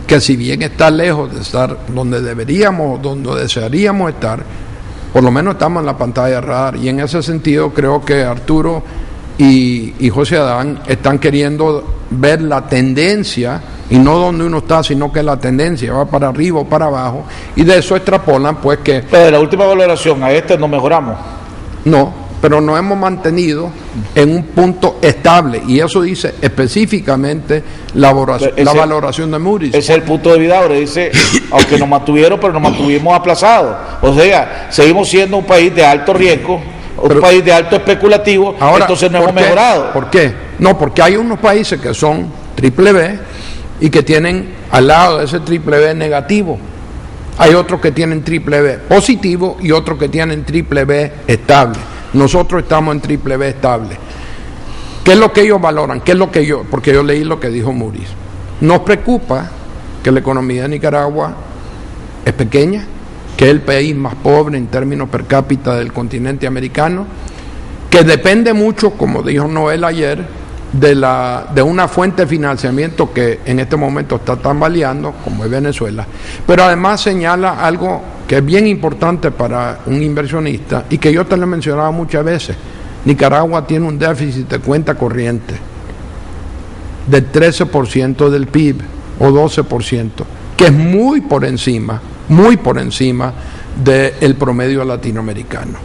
que si bien está lejos de estar donde deberíamos, donde desearíamos estar, por lo menos estamos en la pantalla de radar. Y en ese sentido creo que Arturo y José Adán están queriendo ver la tendencia, y no donde uno está, sino que la tendencia va para arriba o para abajo, y de eso extrapolan pues que... Pero de la última valoración a no mejoramos. No, pero nos hemos mantenido en un punto estable, y eso dice específicamente la valoración de Moody's. Ese es el punto de Vidaurre, dice, aunque nos mantuvieron, pero nos mantuvimos aplazados. O sea, seguimos siendo un país de alto riesgo, un país de alto especulativo, ahora, entonces no hemos mejorado. ¿Por qué? No, porque hay unos países que son BBB y que tienen al lado de ese BBB negativo. Hay otros que tienen BBB positivo y otros que tienen BBB estable. Nosotros estamos en BBB estable. ¿Qué es lo que ellos valoran? ¿Qué es lo que porque yo leí lo que dijo Moody's. Nos preocupa que la economía de Nicaragua es pequeña, que es el país más pobre en términos per cápita del continente americano, que depende mucho, como dijo Noel ayer, de una fuente de financiamiento que en este momento está tambaleando, como es Venezuela, pero además señala algo que es bien importante para un inversionista y que yo te lo he mencionado muchas veces. Nicaragua tiene un déficit de cuenta corriente del 13% del PIB. o 12%, que es muy por encima del promedio latinoamericano.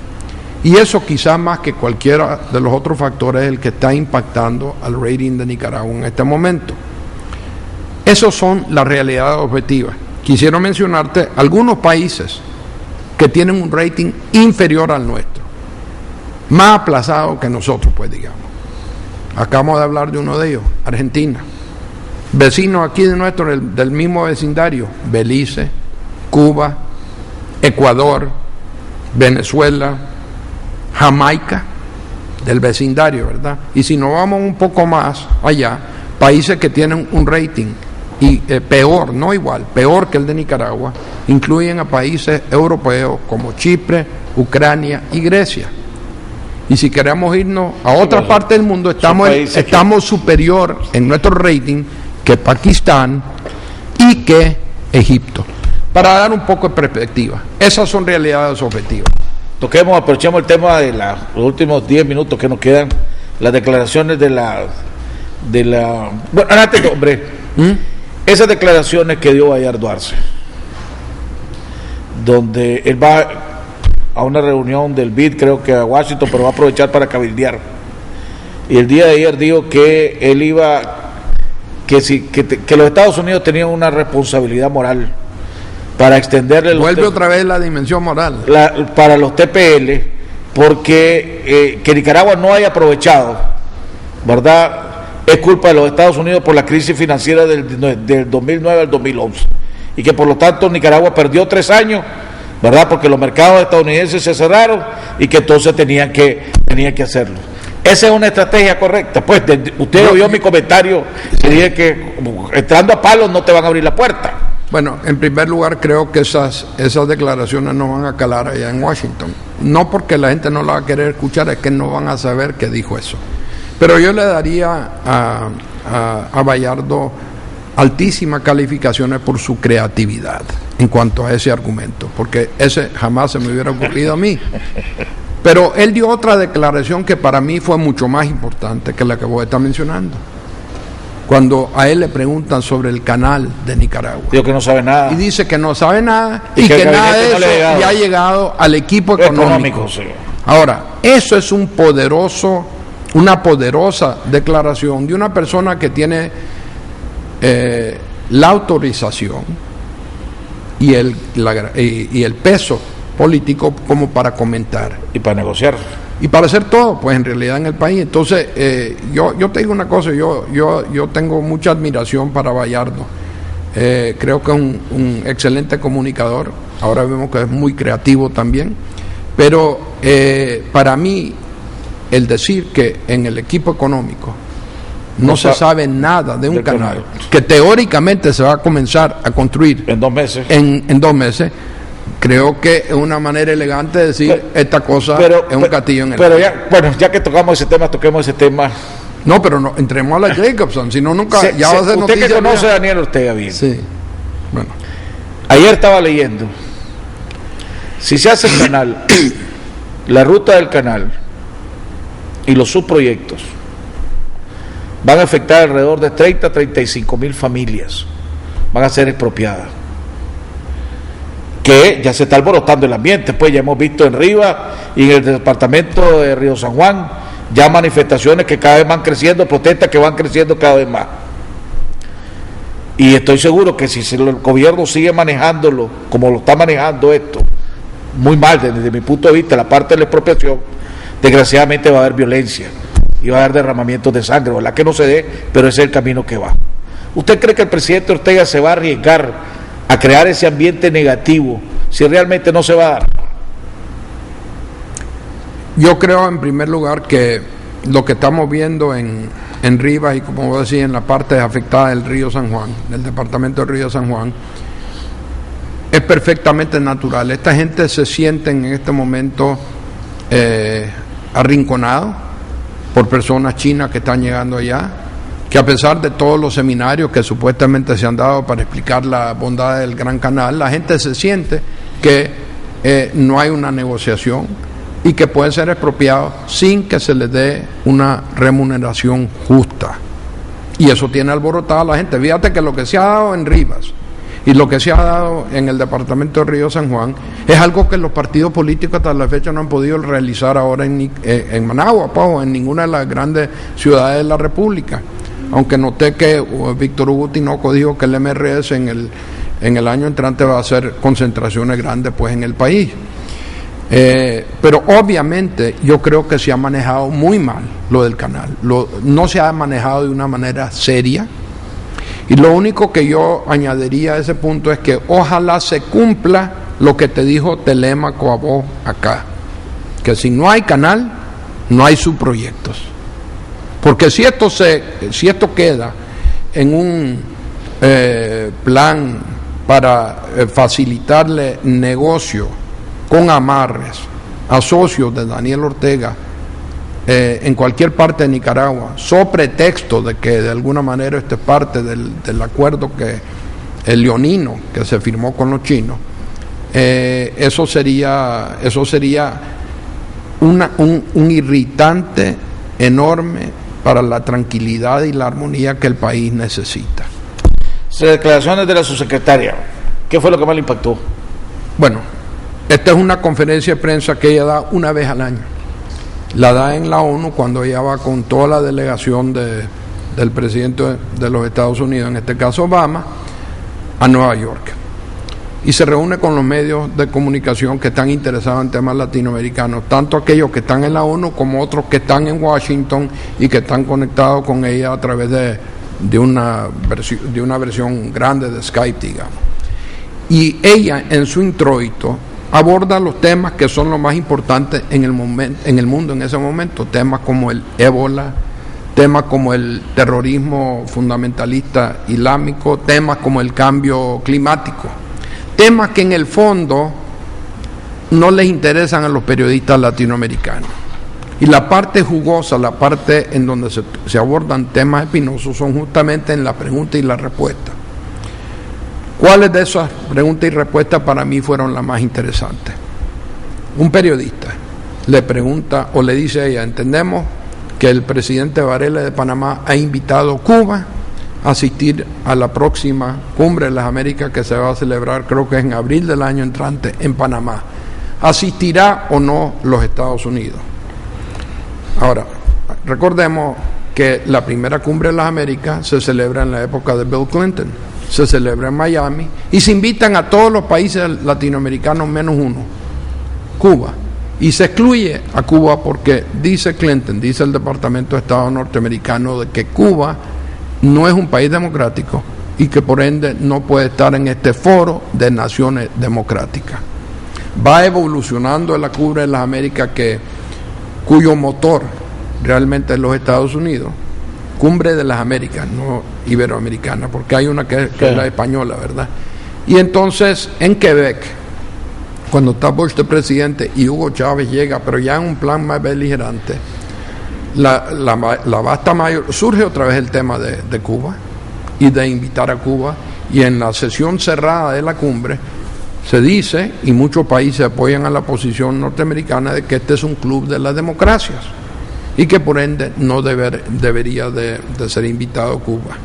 Y eso quizás más que cualquiera de los otros factores es el que está impactando al rating de Nicaragua en este momento. Esas son las realidades objetivas. Quisiera mencionarte algunos países que tienen un rating inferior al nuestro, más aplazado que nosotros, pues digamos. Acabamos de hablar de uno de ellos, Argentina. Vecinos aquí de nuestro, del mismo vecindario, Belice, Cuba, Ecuador, Venezuela, Jamaica, del vecindario, ¿verdad? Y si nos vamos un poco más allá, países que tienen un rating y peor, no igual, peor que el de Nicaragua, incluyen a países europeos como Chipre, Ucrania y Grecia. Y si queremos irnos a otra parte del mundo, estamos superior en nuestro rating que Pakistán y que Egipto. Para dar un poco de perspectiva, esas son realidades objetivas. Aprovechemos el tema de los últimos 10 minutos que nos quedan, las declaraciones de la bueno, antes, hombre, esas declaraciones que dio Bayardo Arce, donde él va a una reunión del BID, creo que a Washington, pero va a aprovechar para cabildear. Y el día de ayer dijo que él iba, que los Estados Unidos tenían una responsabilidad moral para extenderle vuelve otra vez la dimensión moral para los TPL, porque que Nicaragua no haya aprovechado, ¿verdad? Es culpa de los Estados Unidos por la crisis financiera del 2009 al 2011, y que por lo tanto Nicaragua perdió 3 años, ¿verdad? Porque los mercados estadounidenses se cerraron y que entonces tenían que hacerlo. Esa es una estrategia correcta. Pues usted oyó mi comentario y dije que entrando a palos no te van a abrir la puerta. Bueno, en primer lugar creo que esas declaraciones no van a calar allá en Washington. No porque la gente no la va a querer escuchar, es que no van a saber que dijo eso. Pero yo le daría a Bayardo altísimas calificaciones por su creatividad en cuanto a ese argumento, porque ese jamás se me hubiera ocurrido a mí. Pero él dio otra declaración que para mí fue mucho más importante que la que vos estás mencionando. Cuando a él le preguntan sobre el canal de Nicaragua. Digo que no sabe nada. Y dice que no sabe nada y que nada de eso ya ha llegado al equipo económico. Sí. Ahora, eso es una poderosa declaración de una persona que tiene la autorización y el peso político como para comentar. Y para negociar. Y para hacer todo, pues en realidad en el país. Entonces, yo te digo una cosa, yo tengo mucha admiración para Bayardo. Creo que es un excelente comunicador. Ahora vemos que es muy creativo también. Pero para mí, el decir que en el equipo económico no se sabe nada de un canal que teóricamente se va a comenzar a construir en 2 meses. En 2 meses. Creo que es una manera elegante de decir esta cosa es un castillo en el pero ya que toquemos ese tema. No, pero no, entremos a la Jacobson, si no nunca va a ser noticia. Usted que conoce a Daniel Ortega bien. Sí. Bueno. Ayer estaba leyendo, si se hace el canal, la ruta del canal y los subproyectos van a afectar alrededor de 35,000 familias, van a ser expropiadas. Que ya se está alborotando el ambiente, pues ya hemos visto en Rivas y en el departamento de Río San Juan ya manifestaciones que cada vez van creciendo, protestas que van creciendo cada vez más. Y estoy seguro que si el gobierno sigue manejándolo como lo está manejando esto, muy mal desde mi punto de vista, la parte de la expropiación, desgraciadamente va a haber violencia y va a haber derramamientos de sangre, ojalá que no se dé, pero ese es el camino que va. ¿Usted cree que el presidente Ortega se va a arriesgar a crear ese ambiente negativo si realmente no se va a dar? Yo creo en primer lugar que lo que estamos viendo en Rivas y como vos decís en la parte afectada del río San Juan, del departamento del río San Juan, es perfectamente natural. Esta gente se siente en este momento arrinconado por personas chinas que están llegando allá, que a pesar de todos los seminarios que supuestamente se han dado para explicar la bondad del Gran Canal, la gente se siente que no hay una negociación y que pueden ser expropiados sin que se les dé una remuneración justa. Y eso tiene alborotada a la gente. Fíjate que lo que se ha dado en Rivas y lo que se ha dado en el departamento de Río San Juan es algo que los partidos políticos hasta la fecha no han podido realizar ahora en Managua, o en ninguna de las grandes ciudades de la República. Aunque noté que Víctor Hugo Tinoco dijo que el MRS en el año entrante va a hacer concentraciones grandes pues en el país. Pero obviamente yo creo que se ha manejado muy mal lo del canal. No se ha manejado de una manera seria. Y lo único que yo añadiría a ese punto es que ojalá se cumpla lo que te dijo Telémaco a vos acá, que si no hay canal, no hay subproyectos. Porque si esto queda en un plan para facilitarle negocio con amarres a socios de Daniel Ortega en cualquier parte de Nicaragua, so pretexto de que de alguna manera esto es parte del acuerdo el leonino que se firmó con los chinos, eso sería un irritante enorme para la tranquilidad y la armonía que el país necesita. Declaraciones de la subsecretaria, ¿qué fue lo que más le impactó? Bueno, esta es una conferencia de prensa que ella da una vez al año. La da en la ONU cuando ella va con toda la delegación del presidente de los Estados Unidos, en este caso Obama, a Nueva York. Y se reúne con los medios de comunicación que están interesados en temas latinoamericanos, tanto aquellos que están en la ONU como otros que están en Washington y que están conectados con ella a través de una versión grande de Skype, digamos. Y ella en su introito aborda los temas que son los más importantes en el mundo en ese momento, temas como el ébola, temas como el terrorismo fundamentalista islámico, temas como el cambio climático, temas que en el fondo no les interesan a los periodistas latinoamericanos. Y la parte jugosa, la parte en donde se abordan temas espinosos son justamente en la pregunta y la respuesta. ¿Cuáles de esas preguntas y respuestas para mí fueron las más interesantes? Un periodista le pregunta o le dice a ella: entendemos que el presidente Varela de Panamá ha invitado a Cuba a asistir a la próxima Cumbre de las Américas que se va a celebrar, creo que es en abril del año entrante, en Panamá. ¿Asistirá o no los Estados Unidos? Ahora, recordemos que la primera Cumbre de las Américas se celebra en la época de Bill Clinton. Se celebra en Miami y se invitan a todos los países latinoamericanos menos uno, Cuba. Y se excluye a Cuba porque dice Clinton, dice el Departamento de Estado norteamericano, de que Cuba no es un país democrático y que por ende no puede estar en este foro de naciones democráticas. Va evolucionando en la Cumbre de las Américas cuyo motor realmente es los Estados Unidos. Cumbre de las Américas, no iberoamericana, porque hay una que es la española, ¿verdad? Y entonces en Quebec, cuando está Bush de presidente y Hugo Chávez llega, pero ya en un plan más beligerante, la vasta mayor, surge otra vez el tema de Cuba y de invitar a Cuba, y en la sesión cerrada de la cumbre se dice, y muchos países apoyan a la posición norteamericana, de que este es un club de las democracias y que por ende no debería de ser invitado a Cuba.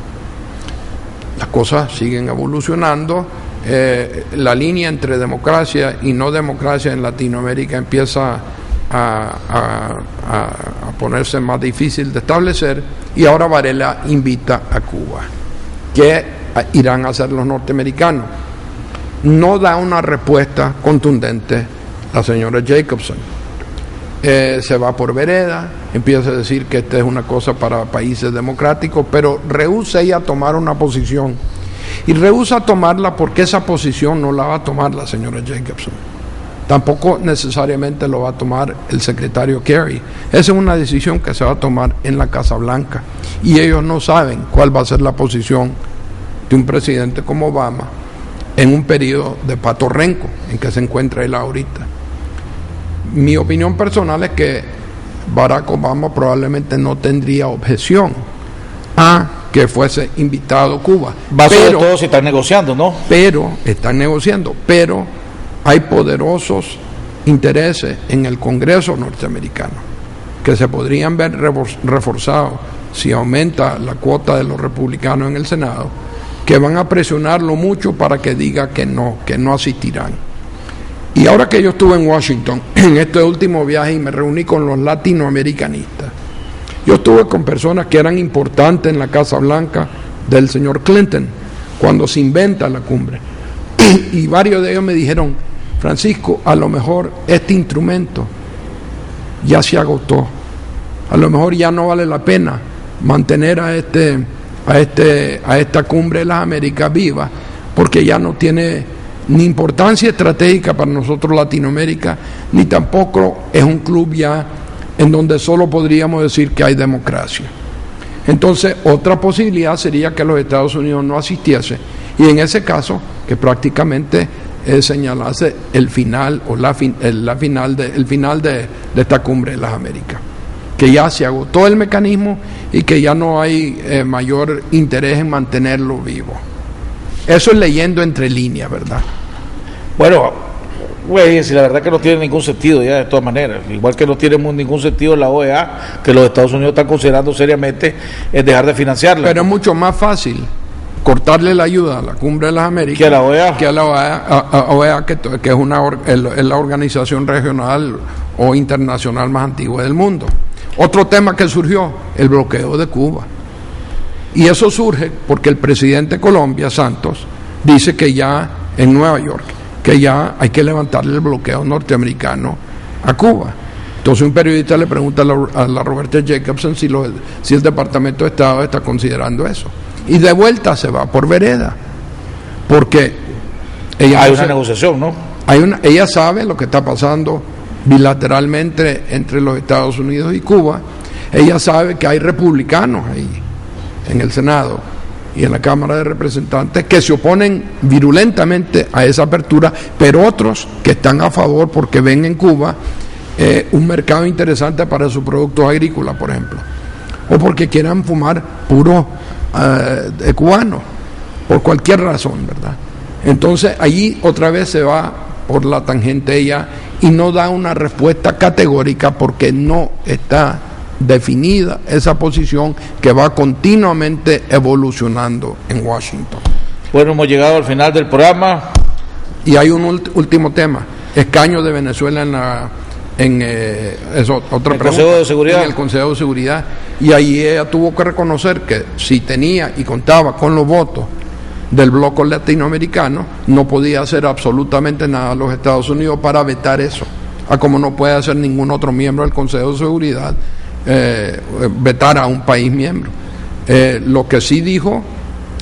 Las cosas siguen evolucionando, la línea entre democracia y no democracia en Latinoamérica empieza a ponerse más difícil de establecer, y ahora Varela invita a Cuba. ¿Qué irán a hacer los norteamericanos? No da una respuesta contundente la señora Jacobson. Se va por vereda, empieza a decir que esta es una cosa para países democráticos, pero rehúsa ella tomar una posición, y rehúsa tomarla porque esa posición no la va a tomar la señora Jacobson, tampoco necesariamente lo va a tomar el secretario Kerry. Esa es una decisión que se va a tomar en la Casa Blanca, y ellos no saben cuál va a ser la posición de un presidente como Obama en un periodo de patorrenco en que se encuentra él ahorita. Mi opinión personal es que Barack Obama probablemente no tendría objeción a que fuese invitado a Cuba. Sobre todo si están negociando, ¿no? Pero están negociando, pero hay poderosos intereses en el Congreso norteamericano que se podrían ver reforzados si aumenta la cuota de los republicanos en el Senado, que van a presionarlo mucho para que diga que no asistirán. Y ahora que yo estuve en Washington, en este último viaje, y me reuní con los latinoamericanistas, yo estuve con personas que eran importantes en la Casa Blanca del señor Clinton, cuando se inventa la cumbre. Y varios de ellos me dijeron: Francisco, a lo mejor este instrumento ya se agotó, a lo mejor ya no vale la pena mantener a esta cumbre de las Américas viva, porque ya no tiene ni importancia estratégica para nosotros Latinoamérica, ni tampoco es un club ya en donde solo podríamos decir que hay democracia. Entonces, otra posibilidad sería que los Estados Unidos no asistiese, y en ese caso que prácticamente señalase el final o el final de esta cumbre de las Américas, que ya se agotó el mecanismo y que ya no hay mayor interés en mantenerlo vivo. Eso es leyendo entre líneas, ¿verdad? Bueno, güey, si la verdad que no tiene ningún sentido ya, de todas maneras, igual que no tiene ningún sentido la OEA, que los Estados Unidos están considerando seriamente es dejar de financiarla. Pero es mucho más fácil cortarle la ayuda a la Cumbre de las Américas que a la OEA, que es la organización regional o internacional más antigua del mundo. Otro tema que surgió, el bloqueo de Cuba. Y eso surge porque el presidente de Colombia, Santos, dice que ya en Nueva York, que ya hay que levantarle el bloqueo norteamericano a Cuba. Entonces un periodista le pregunta a la Roberta Jacobson si el Departamento de Estado está considerando eso. Y de vuelta se va por vereda, porque ella hay una negociación, ¿no? Ella sabe lo que está pasando bilateralmente entre los Estados Unidos y Cuba. Ella sabe que hay republicanos ahí en el Senado y en la Cámara de Representantes que se oponen virulentamente a esa apertura, pero otros que están a favor porque ven en Cuba un mercado interesante para sus productos agrícolas, por ejemplo, o porque quieran fumar puro cubano, por cualquier razón, ¿verdad? Entonces allí otra vez se va por la tangente ella y no da una respuesta categórica porque no está definida esa posición que va continuamente evolucionando en Washington. Bueno, hemos llegado al final del programa. Y hay un último tema: escaños de Venezuela en el Consejo de Seguridad. En el Consejo de Seguridad. Y ahí ella tuvo que reconocer que si tenía y contaba con los votos del bloque latinoamericano, no podía hacer absolutamente nada a los Estados Unidos para vetar eso, como no puede hacer ningún otro miembro del Consejo de Seguridad vetar a un país miembro. Lo que sí dijo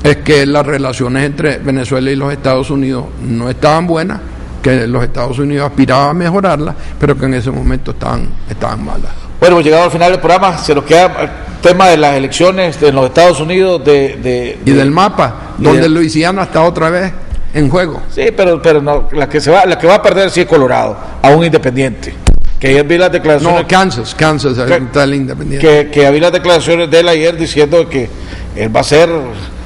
es que las relaciones entre Venezuela y los Estados Unidos no estaban buenas, que los Estados Unidos aspiraban a mejorarlas, pero que en ese momento estaban malas. Bueno, hemos llegado al final del programa. Se nos queda el tema de las elecciones en los Estados Unidos y del mapa, donde Luisiana está otra vez en juego. Sí, pero no, la que va a perder sí es Colorado, a un independiente. Que ayer vi las declaraciones. No, Kansas está el independiente. Que vi las declaraciones de él ayer diciendo que él va a ser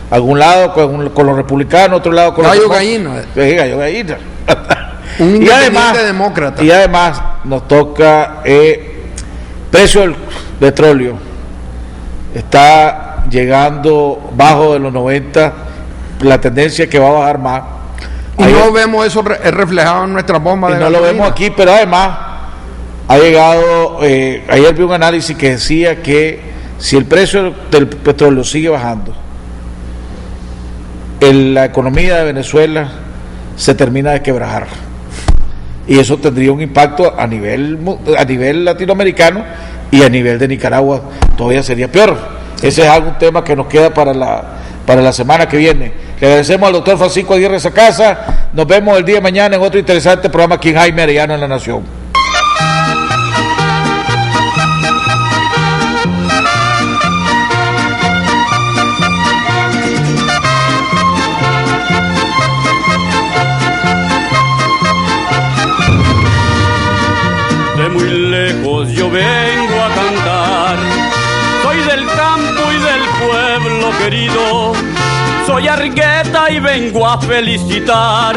algún lado con los republicanos, otro lado con gallo los gallina. Sí, gallo gallina. Un independiente demócrata. Y además nos toca precio del petróleo. Está llegando bajo de los 90, la tendencia es que va a bajar más. Y ayer, no vemos eso reflejado en nuestra bomba de gasolina. No lo vemos aquí, pero además ha llegado, ayer vi un análisis que decía que si el precio del petróleo sigue bajando, la economía de Venezuela se termina de quebrajar. Y eso tendría un impacto a nivel latinoamericano, y a nivel de Nicaragua todavía sería peor. Ese es algún tema que nos queda para la semana que viene. Le agradecemos al doctor Francisco Aguirre Sacasa. Nos vemos el día de mañana en otro interesante programa aquí en Jaime Arellano en La Nación. De muy lejos yo vengo a cantar, soy del campo y del pueblo querido, soy Argueta y vengo a felicitar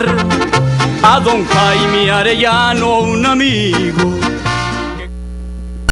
a don Jaime Arellano, un amigo